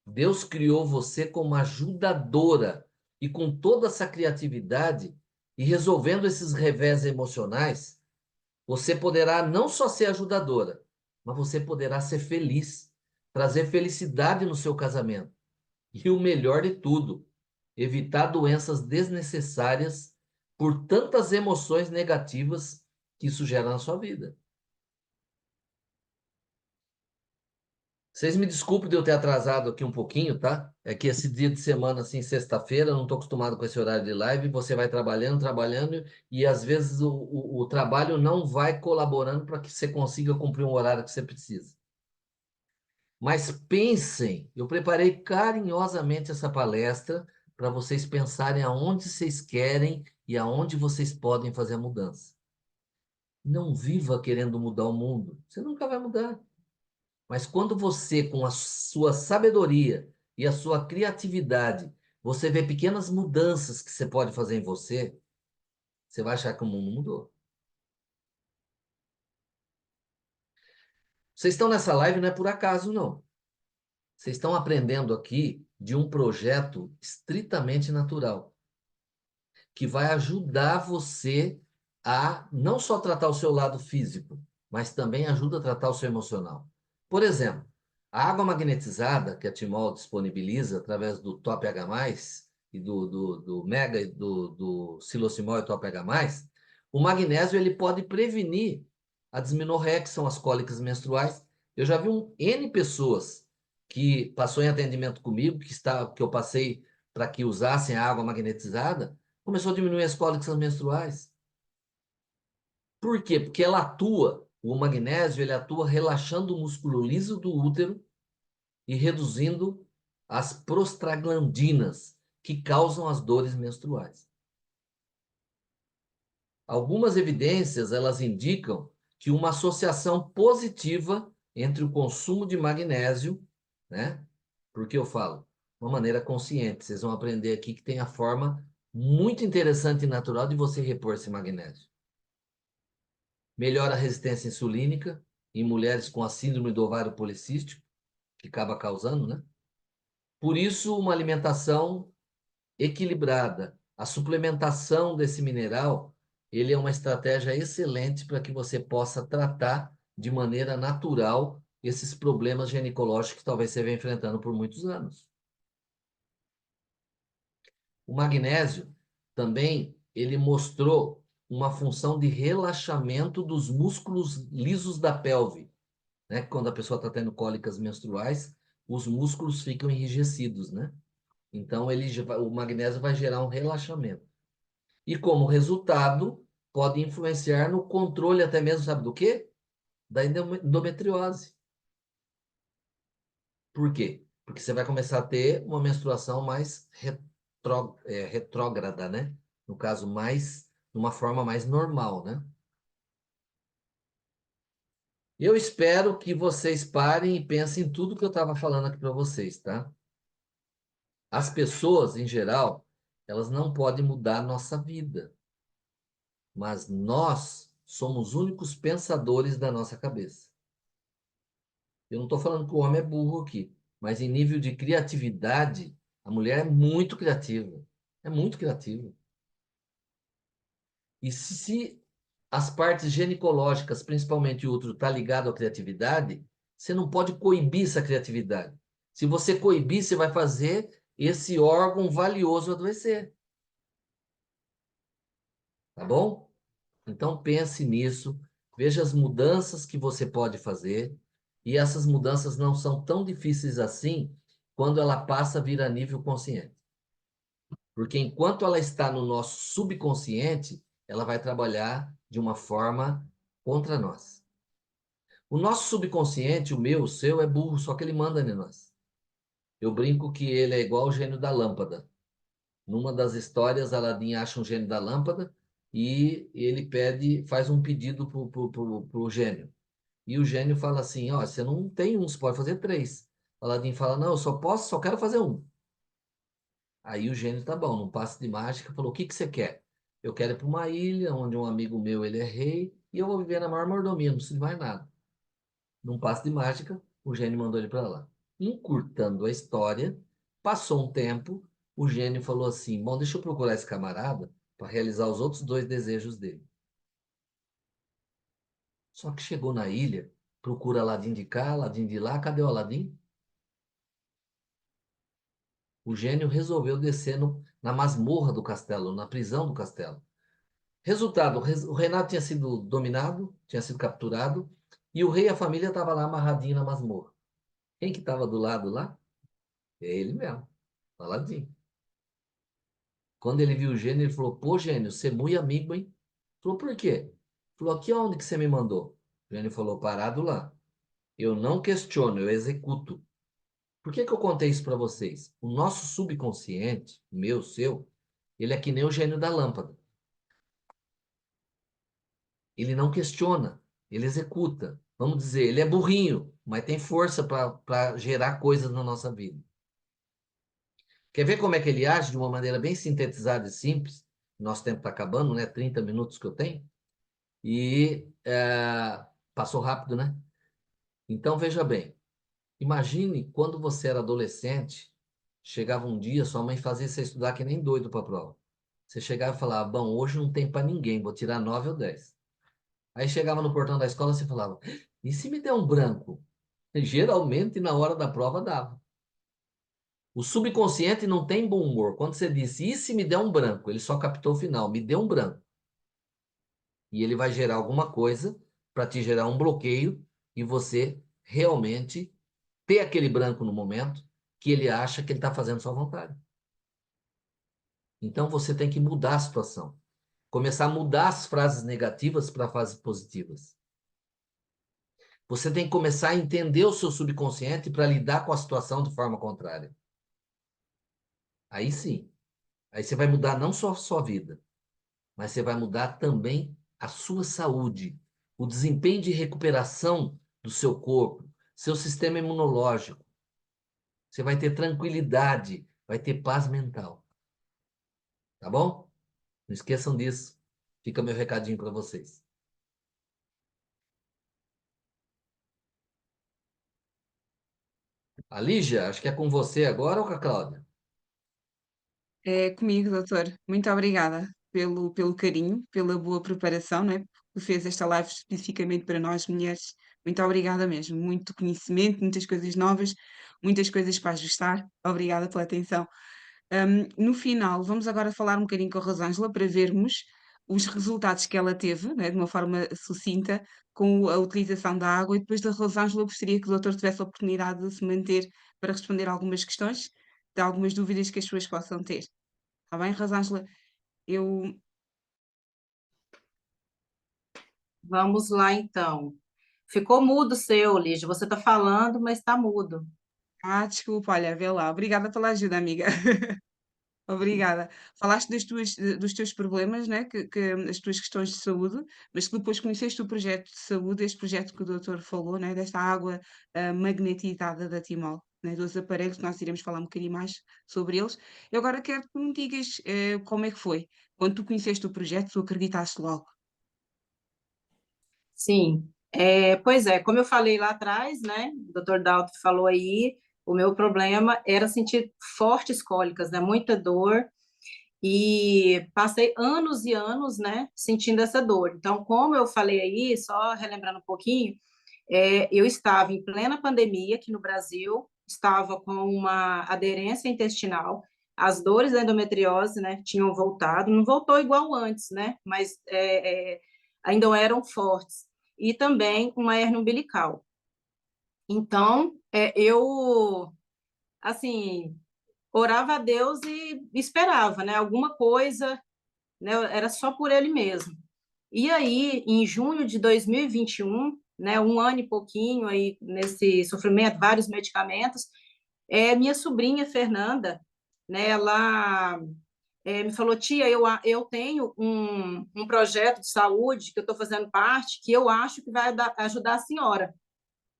Deus criou você como ajudadora e com toda essa criatividade e resolvendo esses revés emocionais, você poderá não só ser ajudadora, mas você poderá ser feliz, trazer felicidade no seu casamento. E o melhor de tudo, evitar doenças desnecessárias por tantas emoções negativas que isso gera na sua vida. Vocês me desculpem de eu ter atrasado aqui um pouquinho, tá? É que esse dia de semana, assim, sexta-feira, eu não estou acostumado com esse horário de live, você vai trabalhando, trabalhando, e às vezes o trabalho não vai colaborando para que você consiga cumprir um horário que você precisa. Mas pensem, eu preparei carinhosamente essa palestra para vocês pensarem aonde vocês querem e aonde vocês podem fazer a mudança. Não viva querendo mudar o mundo, você nunca vai mudar. Mas quando você, com a sua sabedoria e a sua criatividade, você vê pequenas mudanças que você pode fazer em você, você vai achar que o mundo mudou. Vocês estão nessa live não é por acaso, não. Vocês estão aprendendo aqui de um projeto estritamente natural, que vai ajudar você a não só tratar o seu lado físico, mas também ajuda a tratar o seu emocional. Por exemplo, a água magnetizada que a Timol disponibiliza através do Top H+, e do Mega e do Silocimol e Top H+, o magnésio ele pode prevenir a dismenorreia, que são as cólicas menstruais. Eu já vi N pessoas que passou em atendimento comigo, que eu passei para que usassem a água magnetizada, começou a diminuir as cólicas menstruais. Por quê? Porque o magnésio, ele atua relaxando o músculo liso do útero e reduzindo as prostaglandinas, que causam as dores menstruais. Algumas evidências, elas indicam que uma associação positiva entre o consumo de magnésio, né? Porque eu falo, uma maneira consciente, vocês vão aprender aqui que tem a forma muito interessante e natural de você repor esse magnésio. Melhora a resistência insulínica em mulheres com a síndrome do ovário policístico, que acaba causando, né? Por isso, uma alimentação equilibrada, a suplementação desse mineral, ele é uma estratégia excelente para que você possa tratar de maneira natural esses problemas ginecológicos que talvez você venha enfrentando por muitos anos. O magnésio também, ele mostrou uma função de relaxamento dos músculos lisos da pelve, né? Quando a pessoa está tendo cólicas menstruais, os músculos ficam enrijecidos, né? Então, o magnésio vai gerar um relaxamento. E, como resultado, pode influenciar no controle até mesmo, sabe do quê? Da endometriose. Por quê? Porque você vai começar a ter uma menstruação mais retrógrada, né? No caso, numa forma mais normal, né? Eu espero que vocês parem e pensem em tudo que eu estava falando aqui para vocês, tá? As pessoas, em geral, elas não podem mudar a nossa vida, mas nós somos os únicos pensadores da nossa cabeça. Eu não estou falando que o homem é burro aqui, mas em nível de criatividade, a mulher é muito criativa. É muito criativa. E se as partes ginecológicas, principalmente o útero, está ligado à criatividade, você não pode coibir essa criatividade. Se você coibir, você vai fazer esse órgão valioso adoecer. Tá bom? Então pense nisso, veja as mudanças que você pode fazer, e essas mudanças não são tão difíceis assim quando ela passa a vir a nível consciente. Porque enquanto ela está no nosso subconsciente, ela vai trabalhar de uma forma contra nós. O nosso subconsciente, o meu, o seu, é burro, só que ele manda em nós. Eu brinco que ele é igual o gênio da lâmpada. Numa das histórias, Aladim acha um gênio da lâmpada e ele faz um pedido pro gênio. E o gênio fala assim, ó, você não tem um, você pode fazer 3. Aladim fala, não, eu só quero fazer um. Aí o gênio, tá bom, num passe de mágica, falou, o que que você quer? Eu quero ir para uma ilha onde um amigo meu, ele é rei, e eu vou viver na maior mordomia, não preciso de mais nada. Num passe de mágica, o gênio mandou ele para lá. Encurtando a história, passou um tempo, o gênio falou assim, bom, deixa eu procurar esse camarada para realizar os outros 2 desejos dele. Só que chegou na ilha, procura Aladim de cá, Aladim de lá, cadê o Aladim? O gênio resolveu descer na masmorra do castelo, na prisão do castelo. Resultado, o Renato tinha sido dominado, tinha sido capturado, e o rei e a família estavam lá amarradinho na masmorra. Quem que estava do lado lá? É ele mesmo, Aladim. Quando ele viu o gênio, ele falou, pô, gênio, você é muito amigo, hein? Falou, por quê? Falou, aqui onde que você me mandou? O gênio falou, parado lá. Eu não questiono, eu executo. Por que que eu contei isso para vocês? O nosso subconsciente, meu, seu, ele é que nem o gênio da lâmpada. Ele não questiona, ele executa. Vamos dizer, ele é burrinho, mas tem força para gerar coisas na nossa vida. Quer ver como é que ele age de uma maneira bem sintetizada e simples? Nosso tempo está acabando, né? 30 minutos que eu tenho. E passou rápido, né? Então, veja bem. Imagine quando você era adolescente, chegava um dia, sua mãe fazia você estudar que nem doido para a prova. Você chegava e falava, bom, hoje não tem para ninguém, vou tirar 9 ou 10. Aí chegava no portão da escola e você falava, e se me der um branco? Geralmente, na hora da prova, dava. O subconsciente não tem bom humor. Quando você disse, e se me der um branco? Ele só captou o final, me deu um branco. E ele vai gerar alguma coisa para te gerar um bloqueio e você realmente ter aquele branco no momento que ele acha que ele está fazendo sua vontade. Então você tem que mudar a situação. Começar a mudar as frases negativas para frases positivas. Você tem que começar a entender o seu subconsciente para lidar com a situação de forma contrária. Aí sim. Aí você vai mudar não só a sua vida, mas você vai mudar também a sua saúde, o desempenho de recuperação do seu corpo, seu sistema imunológico. Você vai ter tranquilidade, vai ter paz mental. Tá bom? Não esqueçam disso. Fica meu recadinho para vocês. A Lígia, acho que é com você agora ou com a Cláudia? É comigo, doutor. Muito obrigada pelo carinho, pela boa preparação, não é? Que fez esta live especificamente para nós mulheres. Muito obrigada mesmo. Muito conhecimento, muitas coisas novas, muitas coisas para ajustar. Obrigada pela atenção. No final, vamos agora falar um bocadinho com a Rosângela para vermos os resultados que ela teve, né, de uma forma sucinta, com a utilização da água, e depois da Rosângela gostaria que o doutor tivesse a oportunidade de se manter para responder algumas questões, de algumas dúvidas que as pessoas possam ter. Está bem, Rosângela? Eu. Vamos lá, então. Ficou mudo o seu, Lígia. Você está falando, mas está mudo. Ah, desculpa, olha, vê lá. Obrigada pela ajuda, amiga. Obrigada. Falaste dos teus problemas, né? As tuas questões de saúde, mas que depois conheceste o projeto de saúde, este projeto que o doutor falou, né? Desta água magnetizada da Timol, né? Dos aparelhos, que nós iremos falar um bocadinho mais sobre eles. Eu agora quero que me digas como é que foi. Quando tu conheceste o projeto, tu acreditaste logo. Sim, pois é, como eu falei lá atrás, né? O doutor Dalton falou aí, o meu problema era sentir fortes cólicas, né? Muita dor, e passei anos e anos, né? Sentindo essa dor. Então, como eu falei aí, só relembrando um pouquinho, eu estava em plena pandemia aqui no Brasil, estava com uma aderência intestinal, as dores da endometriose, né, tinham voltado, não voltou igual antes, né, mas ainda eram fortes, e também uma hernia umbilical. Então, eu, assim, orava a Deus e esperava, né, alguma coisa, né, era só por ele mesmo. E aí, em junho de 2021, né, um ano e pouquinho aí nesse sofrimento, vários medicamentos, minha sobrinha Fernanda, né, ela me falou, tia, eu tenho um projeto de saúde que eu estou fazendo parte, que eu acho que vai ajudar a senhora.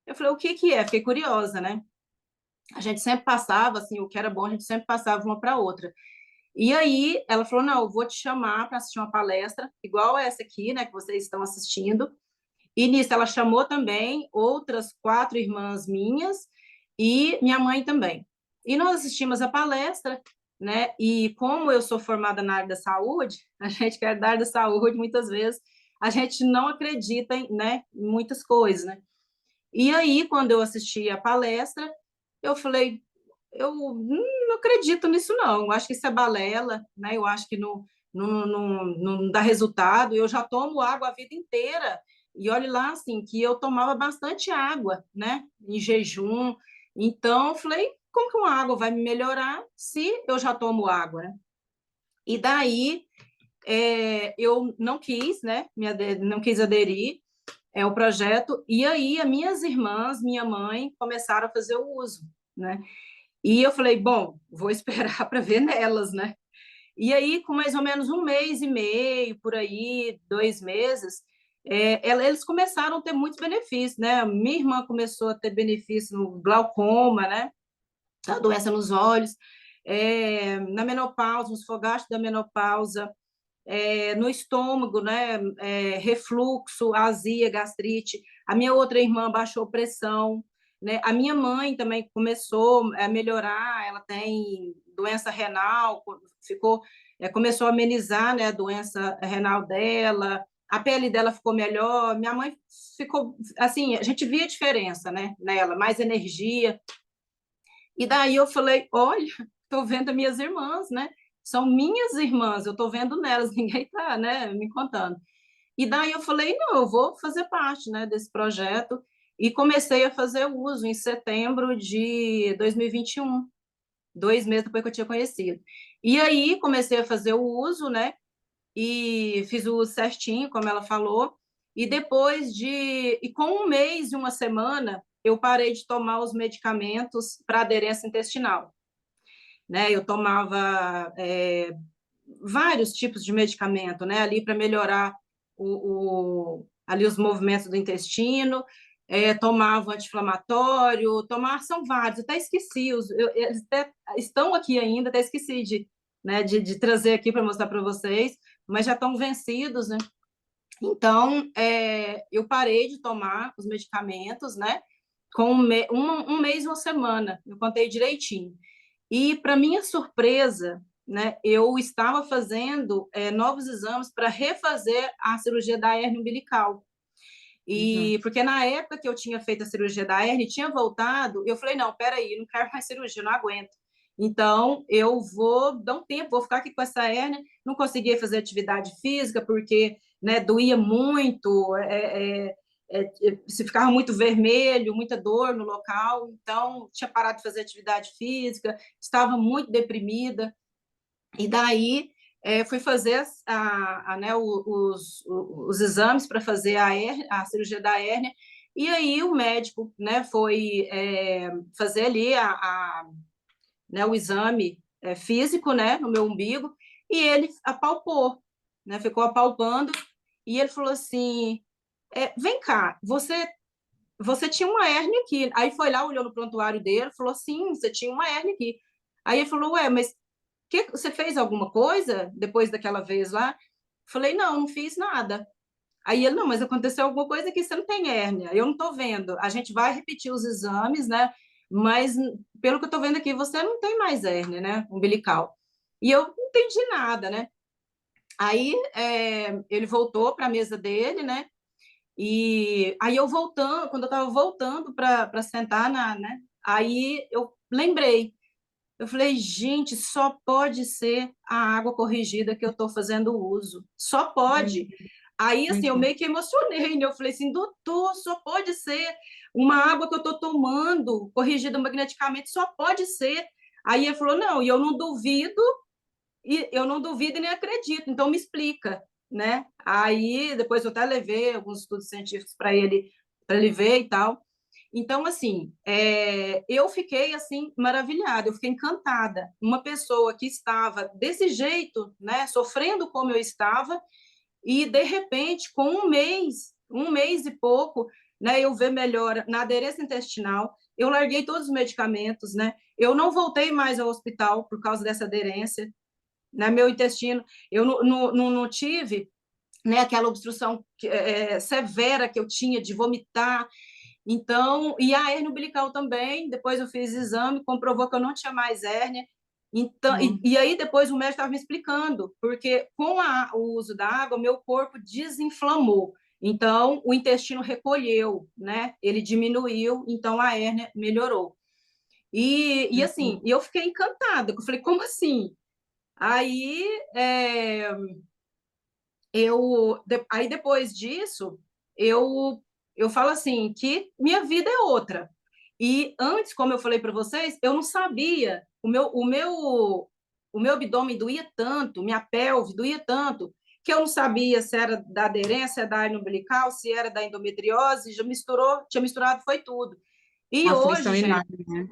Eu falei, o que que é? Fiquei curiosa, né? A gente sempre passava, assim, o que era bom, a gente sempre passava uma para outra. E aí ela falou, não, eu vou te chamar para assistir uma palestra, igual essa aqui, né, que vocês estão assistindo. E nisso ela chamou também outras 4 irmãs minhas e minha mãe também. E nós assistimos a palestra, né? E como eu sou formada na área da saúde, a gente que é da área da saúde, muitas vezes, a gente não acredita em, né, em muitas coisas, né? E aí, quando eu assisti a palestra, eu falei, eu não acredito nisso, não. Eu acho que isso é balela, né? Eu acho que não dá resultado. Eu já tomo água a vida inteira. E olhe lá, assim, que eu tomava bastante água, né? Em jejum. Então, eu falei, como que uma água vai me melhorar se eu já tomo água, né? E daí, eu não quis, né? Não quis aderir ao projeto. E aí, as minhas irmãs, minha mãe, começaram a fazer o uso, né? E eu falei, bom, vou esperar para ver nelas, né? E aí, com mais ou menos um mês e meio, por aí, 2 meses, eles começaram a ter muitos benefícios, né? Minha irmã começou a ter benefício no glaucoma, né? A doença nos olhos, na menopausa, nos fogachos da menopausa, no estômago, né? Refluxo, azia, gastrite. A minha outra irmã baixou pressão, né? A minha mãe também começou a melhorar, ela tem doença renal, começou a amenizar, né, a doença renal dela, a pele dela ficou melhor, minha mãe ficou, assim, a gente via a diferença, né, nela, mais energia. E daí eu falei, olha, estou vendo as minhas irmãs, né? São minhas irmãs, eu estou vendo nelas, ninguém está, né, me contando. E daí eu falei, não, eu vou fazer parte, né, desse projeto, e comecei a fazer o uso em setembro de 2021, 2 meses depois que eu tinha conhecido. E aí comecei a fazer o uso, né, e fiz o uso certinho, como ela falou, e depois de... E com 1 mês e uma semana, eu parei de tomar os medicamentos para aderência intestinal, né? Eu tomava vários tipos de medicamento, né? Ali para melhorar ali os movimentos do intestino, tomava anti-inflamatório, são vários, até esqueci, eles até estão aqui ainda, até esqueci né, de trazer aqui para mostrar para vocês, mas já estão vencidos, né? Então, eu parei de tomar os medicamentos, né? Com um mês e uma semana, eu contei direitinho. E, para minha surpresa, né, eu estava fazendo novos exames para refazer a cirurgia da hérnia umbilical. E porque na época que eu tinha feito a cirurgia da hérnia, tinha voltado, eu falei, não, peraí, não quero mais cirurgia, não aguento. Então, eu vou dar um tempo, vou ficar aqui com essa hérnia, não conseguia fazer atividade física, porque, né, doía muito, se ficava muito vermelho, muita dor no local, então tinha parado de fazer atividade física, estava muito deprimida, e daí fui fazer né, os exames para fazer a cirurgia da hérnia, e aí o médico, né, foi fazer ali né, o exame físico, né, no meu umbigo, e ele apalpou, né, ficou apalpando, e ele falou assim, vem cá, você tinha uma hérnia aqui. Aí foi lá, olhou no prontuário dele, falou, sim, você tinha uma hérnia aqui. Aí ele falou, ué, mas você fez alguma coisa depois daquela vez lá? Falei, não, não fiz nada. Aí ele, não, mas aconteceu alguma coisa que você não tem hérnia. Eu não estou vendo. A gente vai repetir os exames, né? Mas, pelo que eu estou vendo aqui, você não tem mais hérnia, né? Umbilical. E eu não entendi nada, né? Aí ele voltou para a mesa dele, né? E aí eu voltando, quando eu estava voltando para sentar né? Aí eu lembrei. Eu falei, gente, só pode ser a água corrigida que eu estou fazendo uso. Só pode. Aí, assim, Muito eu bom. meio que emocionei, né? Eu falei assim, doutor, só pode ser uma água que eu estou tomando, corrigida magneticamente, só pode ser. Aí ele falou, não, e eu não duvido e nem acredito, então me explica, né? Aí, depois eu até levei alguns estudos científicos para ele ver e tal. Então, assim, eu fiquei, assim, maravilhada, eu fiquei encantada. Uma pessoa que estava desse jeito, né, sofrendo como eu estava, e, de repente, com 1 mês e pouco, né, eu ver melhora na aderência intestinal, eu larguei todos os medicamentos, né, eu não voltei mais ao hospital por causa dessa aderência, né, meu intestino, eu não tive, né, aquela obstrução severa que eu tinha de vomitar. Então, e a hérnia umbilical também, depois eu fiz exame, comprovou que eu não tinha mais hérnia. Então, e aí depois o médico estava me explicando, porque com o uso da água, meu corpo desinflamou. Então, o intestino recolheu, né? Ele diminuiu, então a hérnia melhorou. E assim, eu fiquei encantada, eu falei, como assim? Aí, aí depois disso, eu falo assim, que minha vida é outra. E antes, como eu falei para vocês, eu não sabia, o meu abdômen doía tanto, minha pelve doía tanto, que eu não sabia se era da aderência, da hernia umbilical, se era da endometriose, já tinha misturado, foi tudo. E Uma hoje, aflição gente, enorme, né?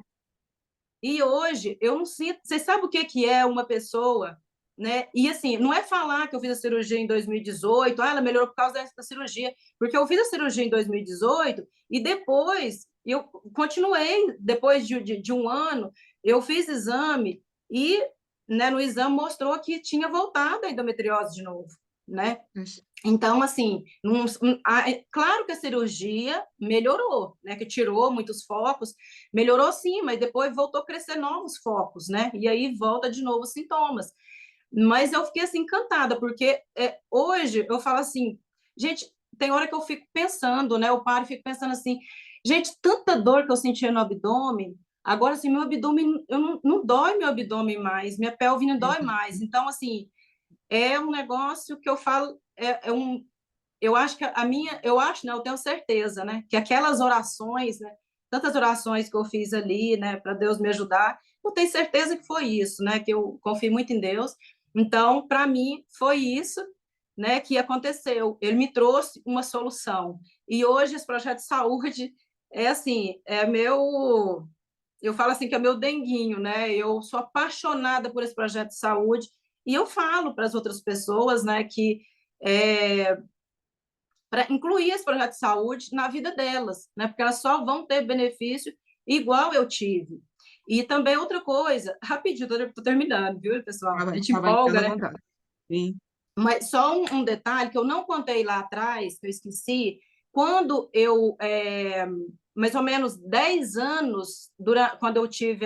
eu não sinto. Vocês sabem o que é uma pessoa, né? E assim, não é falar que eu fiz a cirurgia em 2018, ela melhorou por causa da cirurgia, porque eu fiz a cirurgia em 2018 e depois eu continuei, depois de um ano, eu fiz exame e, né, no exame mostrou que tinha voltado a endometriose de novo, né? Então, assim, claro que a cirurgia melhorou, né? Que tirou muitos focos, melhorou sim, mas depois voltou a crescer novos focos, né? E aí volta de novo os sintomas. Mas eu fiquei assim encantada, porque hoje eu falo assim, Gente, tem hora que eu fico pensando, né? Eu paro e fico pensando assim, gente, tanta dor que eu sentia no abdômen, agora, assim, meu abdômen, não dói meu abdômen mais, minha pelve não dói mais. Então, assim, é um negócio que eu falo, eu acho que a minha, eu acho, né, eu tenho certeza, né, que aquelas orações, né, tantas orações que eu fiz ali, né, para Deus me ajudar, eu tenho certeza que foi isso, né, que eu confio muito em Deus. Então, para mim, foi isso, né, que aconteceu. Ele me trouxe uma solução. E hoje esse projeto de saúde é assim, é meu, eu falo assim que é meu denguinho, né? Eu sou apaixonada por esse projeto de saúde e eu falo para as outras pessoas, né, que é, para incluir esse projeto de saúde na vida delas, né? Porque elas só vão ter benefício igual eu tive. E também outra coisa, rapidinho, estou terminando, viu, pessoal? A gente Tá bem, estás empolga, à né? vontade. Sim. Mas só um detalhe que eu não contei lá atrás, que eu esqueci, quando eu, mais ou menos 10 anos, quando eu tive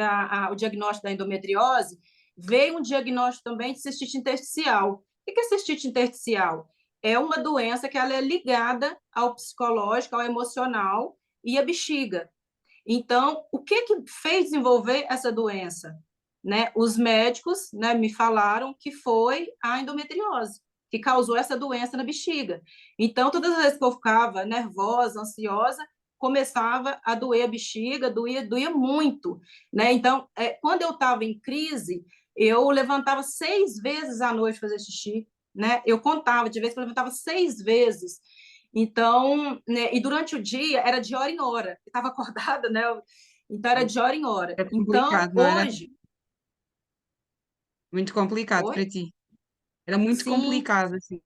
o diagnóstico da endometriose, veio um diagnóstico também de cistite intersticial. O que é cistite intersticial? É uma doença que ela é ligada ao psicológico, ao emocional e à bexiga. Então, o que fez desenvolver essa doença? Né? Os médicos, né, me falaram que foi a endometriose que causou essa doença na bexiga. Então, todas as vezes que eu ficava nervosa, ansiosa, começava a doer a bexiga, doía muito. Né? Então, quando eu estava em crise, eu levantava 6 vezes à noite fazer xixi. Né? Eu contava, de vez que eu levantava 6 vezes. Então, né, e durante o dia era de hora em hora. Eu estava acordada, né? Então era de hora em hora. É Então, complicado, não era? hoje, Muito complicado para oi? ti. Era muito Sim. complicado, assim.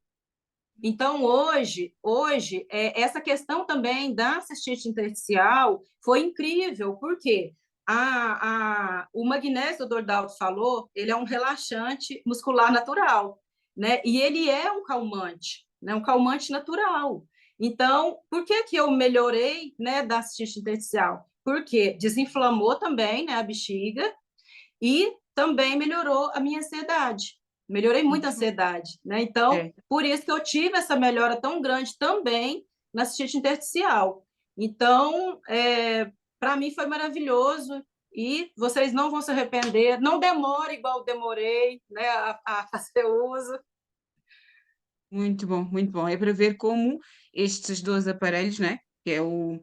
Então, hoje essa questão também da cistite intersticial foi incrível, porque o magnésio, o Dordato falou, ele é um relaxante muscular natural, né? E ele é um calmante, né? Um calmante natural. Então, por que que eu melhorei, né, da cistite intersticial? Porque desinflamou também, né, a bexiga, e também melhorou a minha ansiedade. Melhorei muito a Muito bom. ansiedade, né? Então, É, por isso que eu tive essa melhora tão grande também na cistite intersticial. Então, para mim foi maravilhoso e vocês não vão se arrepender. Não demore igual eu demorei, né, a fazer uso. muito bom, muito bom. É para ver como estes dois aparelhos, né? Que é o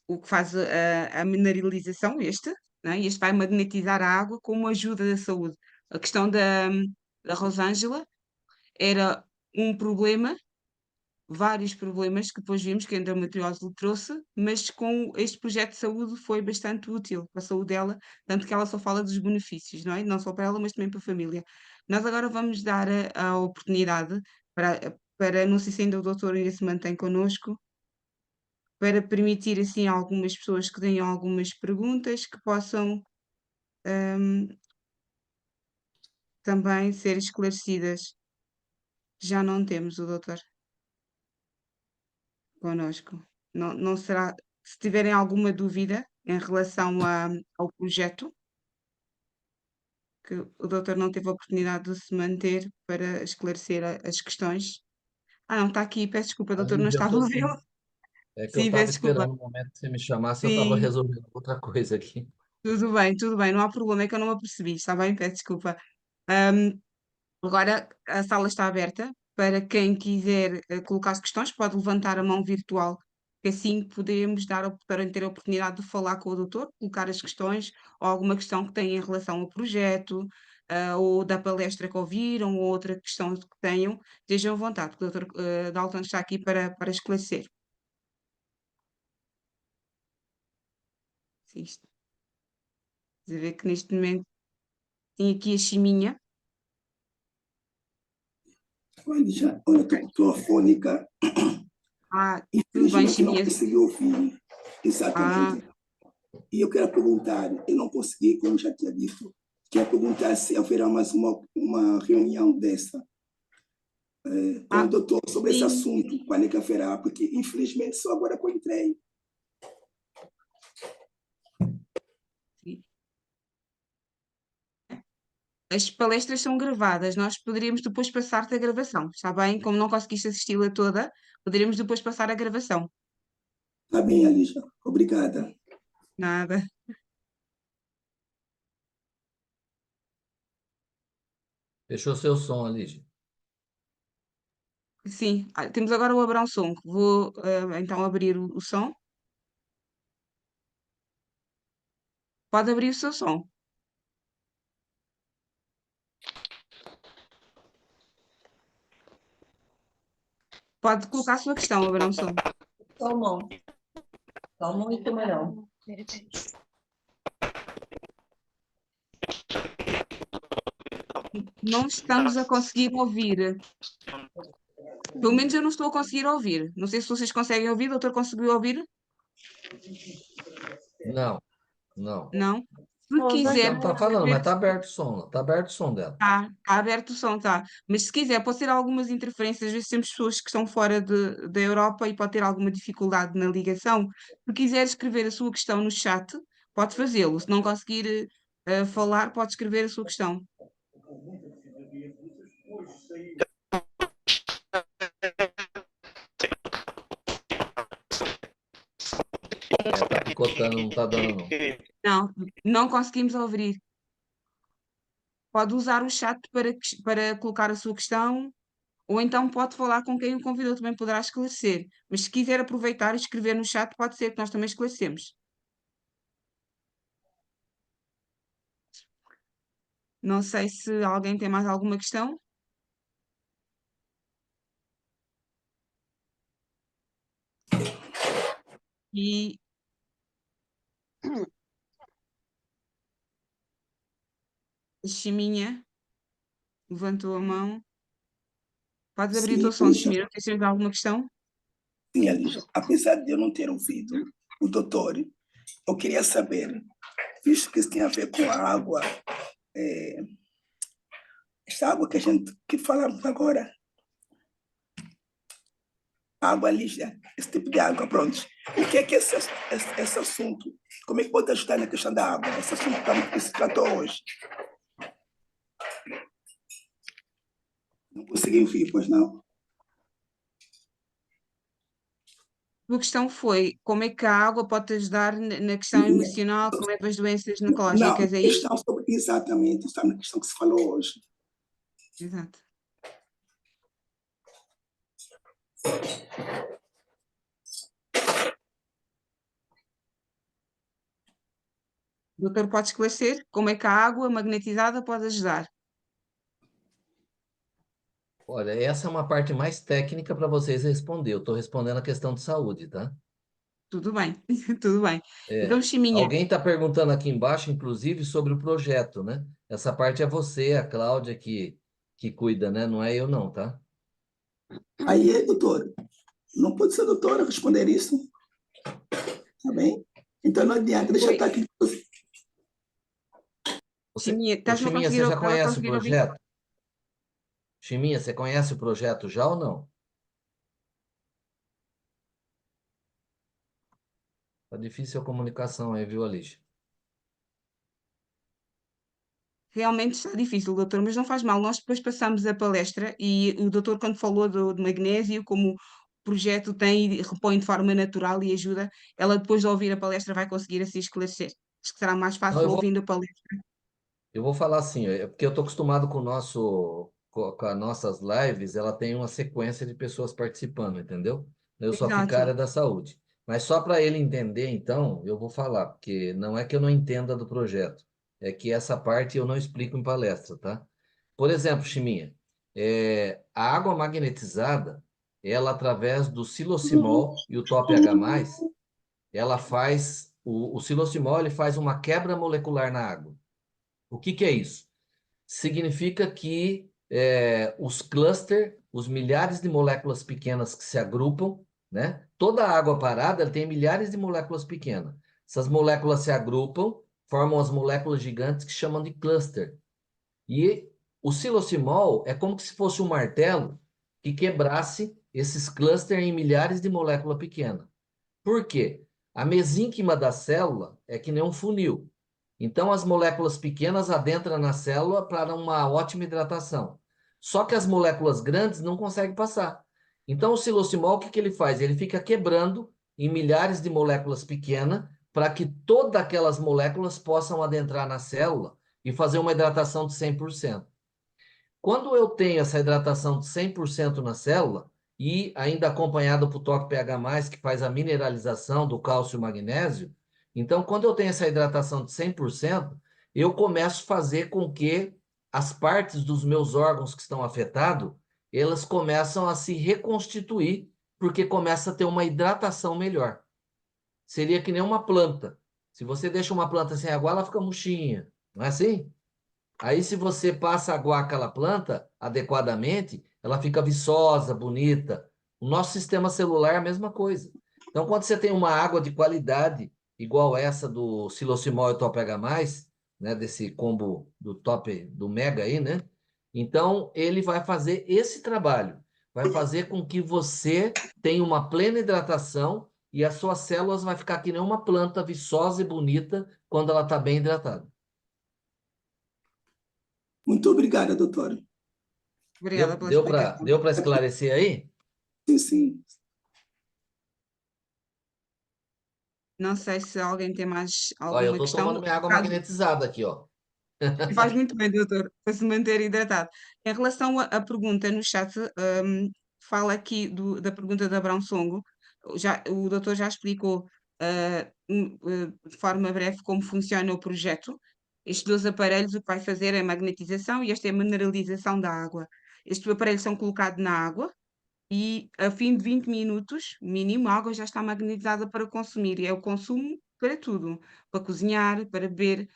que faz a mineralização, né? Este vai magnetizar a água como ajuda da saúde. A questão da Rosângela era um problema, vários problemas que depois vimos que a endometriose lhe trouxe, mas com este projeto de saúde foi bastante útil para a saúde dela, tanto que ela só fala dos benefícios, não é? Não só para ela, mas também para a família. Nós agora vamos dar a oportunidade para, não sei se ainda o doutor ainda se mantém connosco, para permitir assim a algumas pessoas que tenham algumas perguntas que possam hum, também ser esclarecidas. Já não temos o doutor connosco. Não, não será, se tiverem alguma dúvida em relação ao projeto, que o doutor não teve a oportunidade de se manter para esclarecer as questões. Ah, não, está aqui, peço desculpa, doutor, não Aline, eu estava estou a vê-lo. sim. É que eu Sim, estava peço desculpa. esperando o momento que você me chamasse, eu estava Sim, resolvendo outra coisa aqui. tudo bem, não há problema, é que eu não me apercebi, está bem? Peço desculpa. Hum, Agora a sala está aberta para quem quiser colocar as questões, pode levantar a mão virtual, que assim podemos para ter a oportunidade de falar com o doutor, colocar as questões ou alguma questão que tenha em relação ao projeto, ou da palestra que ouviram, ou outra questão que tenham, estejam à vontade, porque o doutor Dalton está aqui para esclarecer. Sim, a ver que neste momento tem aqui a Chiminha. Olha, olha, Ok. estou afônica. Ah, tudo bem, Infelizmente não Chiminha. consegui ouvir Ah, exatamente. E eu quero perguntar, eu não consegui, como já tinha dito, quero perguntar se haverá mais uma reunião dessa com o ah, doutor sobre esse sim. assunto, quando é que haverá, porque infelizmente só agora que eu entrei. Sim. as palestras são gravadas, nós poderíamos depois passar-te a gravação, está bem? Como não conseguiste assisti-la toda, poderíamos depois passar a gravação. Tá bem, Alicia. Obrigada. Nada. Fechou seu som, Lígia. Sim, temos agora o Abrão Som. Vou então abrir o som. Pode abrir o seu som. Pode colocar a sua questão, Abrão Som. Tomou. Tomou muito melhor. Não estamos a conseguir ouvir. Pelo menos eu não estou a conseguir ouvir. Não sei se vocês conseguem ouvir. O doutor conseguiu ouvir? Não, não. Não? Se Ô, quiser, Não tá falando, mas tá aberto o som, tá aberto o som dela. tá aberto o som, tá. Mas se quiser, pode ter algumas interferências. Às vezes temos pessoas que estão fora da Europa e pode ter alguma dificuldade na ligação. Se quiser escrever a sua questão no chat, pode fazê-lo. Se não conseguir falar, pode escrever a sua questão. Tá picotando, não tá dando, não. Não, não conseguimos ouvir. Pode usar o chat para colocar a sua questão, ou então pode falar com quem o convidou, também poderá esclarecer. Mas se quiser aproveitar e escrever no chat, pode ser que nós também esclarecemos. Não sei se alguém tem mais alguma questão. E a Chiminha levantou a mão. Podes abrir o teu Sim, som, Alicia. Chiminha. Tens alguma questão? Sim, Alicia. Apesar de eu não ter ouvido o doutor, eu queria saber, visto que isso tem a ver com a água, essa água que falamos agora, água líquida, esse tipo de água, pronto. O que é esse assunto? Como é que pode ajudar na questão da água? Esse assunto que se tratou hoje. Não consegui ouvir, pois não? A questão foi como é que a água pode te ajudar na questão emocional que leva às doenças Não, oncológicas, é isso? questão sobre, exatamente, está na questão que se falou hoje. Exato. O doutor pode esclarecer como é que a água magnetizada pode ajudar. Olha, essa é uma parte mais técnica para vocês responder. Eu estou respondendo a questão de saúde, tá? Tudo bem, tudo bem. Então, É. Chiminha, Alguém está perguntando aqui embaixo, inclusive, sobre o projeto, né? Essa parte é você, a Cláudia, que cuida, né? Não é eu, não, tá? Aí, doutor, não pode ser doutora responder isso, tá bem? Então não adianta, deixa eu oi, estar aqui. Chiminha, Ô, estás-me a Chiminha, você já a conhece o conseguir ouvir? projeto? Chiminha, você conhece o projeto já ou não? Tá difícil a comunicação aí, viu, Alicia? Realmente está difícil, doutor, mas não faz mal. Nós depois passamos a palestra e o doutor, quando falou do magnésio, como o projeto tem e repõe de forma natural e ajuda, ela depois de ouvir a palestra vai conseguir assim esclarecer. Acho que será mais Não, fácil ouvindo a palestra. eu vou falar assim, é porque eu estou acostumado com o nosso, com as nossas lives, ela tem uma sequência de pessoas participando, entendeu? Eu só fico a Exato. área da saúde. Mas só para ele entender, então, eu vou falar, porque não é que eu não entenda do projeto, é que essa parte eu não explico em palestra, tá? Por exemplo, Chiminha, a água magnetizada, ela através do silocimol e o top H+, ela faz, o silocimol ele faz uma quebra molecular na água. O que que é isso? Significa que os clusters, os milhares de moléculas pequenas que se agrupam, né? Toda a água parada ela tem milhares de moléculas pequenas. Essas moléculas se agrupam, formam as moléculas gigantes que chamam de cluster. E o silocimol é como se fosse um martelo que quebrasse esses clusters em milhares de moléculas pequenas. Por quê? A mesínquima da célula é que nem um funil. Então, as moléculas pequenas adentram na célula para uma ótima hidratação. Só que as moléculas grandes não conseguem passar. Então, o xilocimol, o que ele faz? Ele fica quebrando em milhares de moléculas pequenas para que todas aquelas moléculas possam adentrar na célula e fazer uma hidratação de 100%. Quando eu tenho essa hidratação de 100% na célula, e ainda acompanhado por toque pH+, que faz a mineralização do cálcio e magnésio, então, quando eu tenho essa hidratação de 100%, eu começo a fazer com que as partes dos meus órgãos que estão afetados, elas começam a se reconstituir, porque começa a ter uma hidratação melhor. Seria que nem uma planta. Se você deixa uma planta sem água, ela fica murchinha, não é assim? Aí, se você passa a aguar aquela planta adequadamente, ela fica viçosa, bonita. O nosso sistema celular é a mesma coisa. Então, quando você tem uma água de qualidade, igual essa do xilocimol e Top H+, né, desse combo do Top, do Mega aí, né? Então, ele vai fazer esse trabalho. Vai fazer com que você tenha uma plena hidratação e as suas células vai ficar que nem uma planta viçosa e bonita quando ela está bem hidratada. Muito obrigada, doutora. Obrigada pela Deu explicação. para esclarecer aí? Sim, sim. Não sei se alguém tem mais Ó, eu alguma estou tomando questão. minha água Caso magnetizada aqui, ó. faz muito bem, doutor, para se manter hidratado. Em relação à pergunta no chat, fala aqui da pergunta da Abrão Songo. O doutor já explicou de forma breve como funciona o projeto. Estes dois aparelhos o que vai fazer é a magnetização e esta é a mineralização da água. Estes aparelhos são colocados na água e a fim de 20 minutos, mínimo, a água já está magnetizada para consumir. E é o consumo para tudo, para cozinhar, para beber.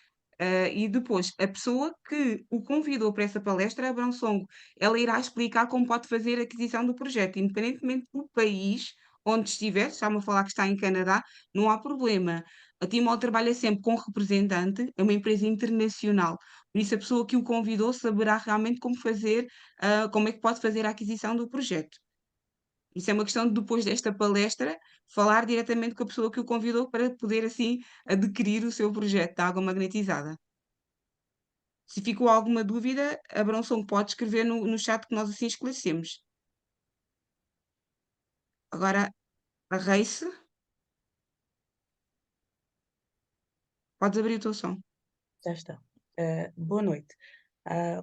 E depois, a pessoa que o convidou para essa palestra, a Abrão Songo, ela irá explicar como pode fazer a aquisição do projeto, independentemente do país onde estiver, está-me a falar que está em Canadá, não há problema. A Timol trabalha sempre com representante, é uma empresa internacional, por isso a pessoa que o convidou saberá realmente como fazer, como é que pode fazer a aquisição do projeto. Isso é uma questão de, depois desta palestra, falar diretamente com a pessoa que o convidou para poder, assim, adquirir o seu projeto de água magnetizada. Se ficou alguma dúvida, a Bronson pode escrever no chat que nós assim esclarecemos. Agora, a Race, podes abrir o teu som. Já está. Boa noite.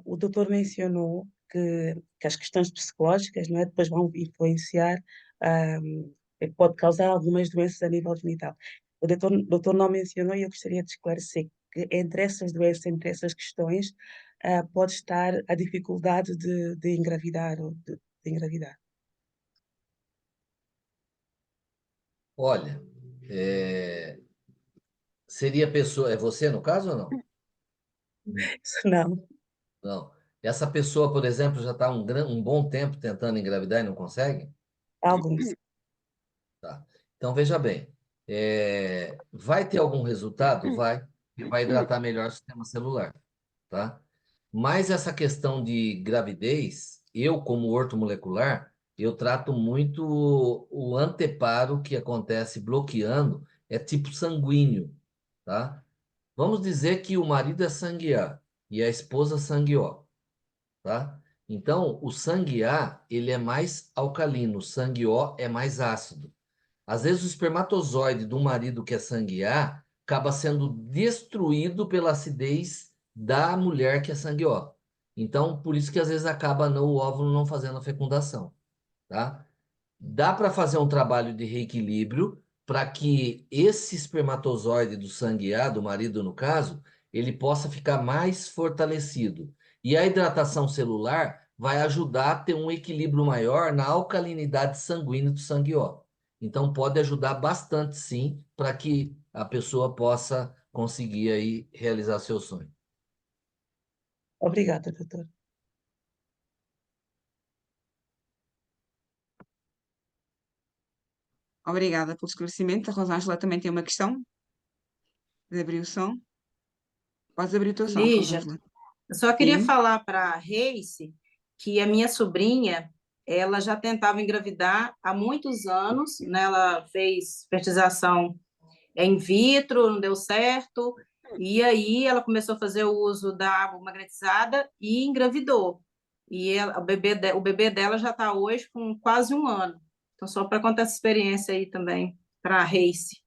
O doutor mencionou que as questões psicológicas, não é, depois vão influenciar, pode causar algumas doenças a nível genital. O doutor não mencionou e eu gostaria de esclarecer que entre essas doenças, entre essas questões, pode estar a dificuldade de engravidar ou de engravidar. Olha, seria pessoa... É você, no caso, ou não? Isso não. Não. Essa pessoa, por exemplo, já está um bom tempo tentando engravidar e não consegue? Alguns. Tá. Então, veja bem. Vai ter algum resultado? Vai. E vai hidratar melhor o sistema celular, tá? Mas essa questão de gravidez, eu, como ortomolecular, eu trato muito o anteparo que acontece bloqueando, é tipo sanguíneo, tá? Vamos dizer que o marido é sangue A e a esposa sangue O, tá? Então, o sangue A, ele é mais alcalino, o sangue O é mais ácido. Às vezes o espermatozoide do marido que é sangue A acaba sendo destruído pela acidez da mulher que é sangue O. Então, por isso que às vezes acaba o óvulo não fazendo a fecundação, tá? Dá para fazer um trabalho de reequilíbrio para que esse espermatozoide do sangue A, do marido no caso, ele possa ficar mais fortalecido. E a hidratação celular vai ajudar a ter um equilíbrio maior na alcalinidade sanguínea do sangue O. Então pode ajudar bastante, sim, para que a pessoa possa conseguir aí realizar seu sonho. Obrigada, doutor. Obrigada pelo esclarecimento. A Rosângela também tem uma questão de abrir o som. Podes abrir o teu som, Lígia, Rosângela. eu só queria Sim. falar para a Race que a minha sobrinha, ela já tentava engravidar há muitos anos, né? Ela fez fertilização in vitro, não deu certo, E aí ela começou a fazer o uso da água magnetizada e engravidou. O bebê dela já está hoje com quase 1 ano. Então, só para contar essa experiência aí também, para a Race.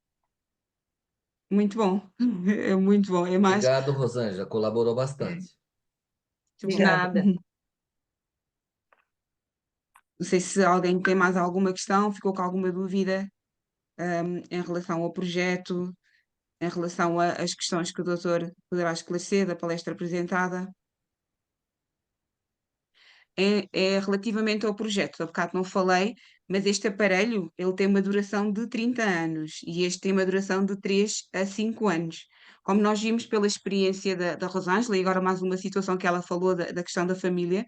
Muito bom. É muito bom. É mais. Obrigado, Rosângela, colaborou É, bastante. muito De bom. Obrigada. nada. Não sei se alguém tem mais alguma questão, ficou com alguma dúvida, em relação ao projeto, em relação às questões que o doutor poderá esclarecer da palestra apresentada. É relativamente ao projeto, há bocado não falei, mas este aparelho, ele tem uma duração de 30 anos e este tem uma duração de 3 a 5 anos. Como nós vimos pela experiência da Rosângela, e agora mais uma situação que ela falou da questão da família,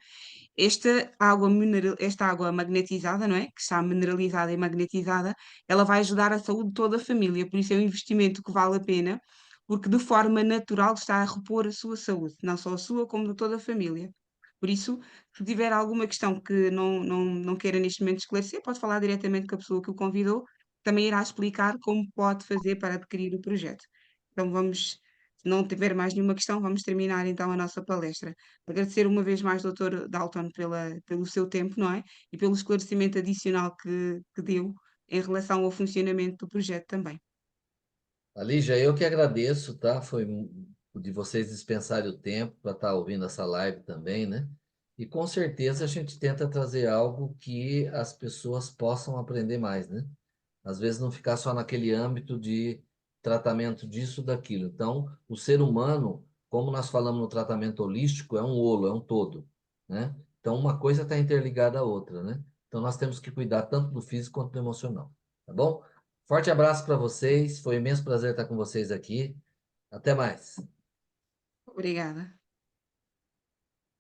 esta água magnetizada, não é? Que está mineralizada e magnetizada, ela vai ajudar a saúde de toda a família, por isso é um investimento que vale a pena, porque de forma natural está a repor a sua saúde, não só a sua, como de toda a família. Por isso, se tiver alguma questão que não queira neste momento esclarecer, pode falar diretamente com a pessoa que o convidou, também irá explicar como pode fazer para adquirir o projeto. Então vamos, se não tiver mais nenhuma questão, vamos terminar então a nossa palestra. Agradecer uma vez mais, Dr. Dalton, pelo seu tempo, não é? E pelo esclarecimento adicional que deu em relação ao funcionamento do projeto também. Lígia, eu que agradeço, tá? Foi de vocês dispensarem o tempo para estar ouvindo essa live também, né? E com certeza a gente tenta trazer algo que as pessoas possam aprender mais, né? Às vezes não ficar só naquele âmbito de tratamento disso, daquilo. Então, o ser humano, como nós falamos no tratamento holístico, é um olo, é um todo, né? Então, uma coisa está interligada à outra, né? Então, nós temos que cuidar tanto do físico quanto do emocional, tá bom? Forte abraço para vocês, foi um imenso prazer estar com vocês aqui. Até mais. Obrigada.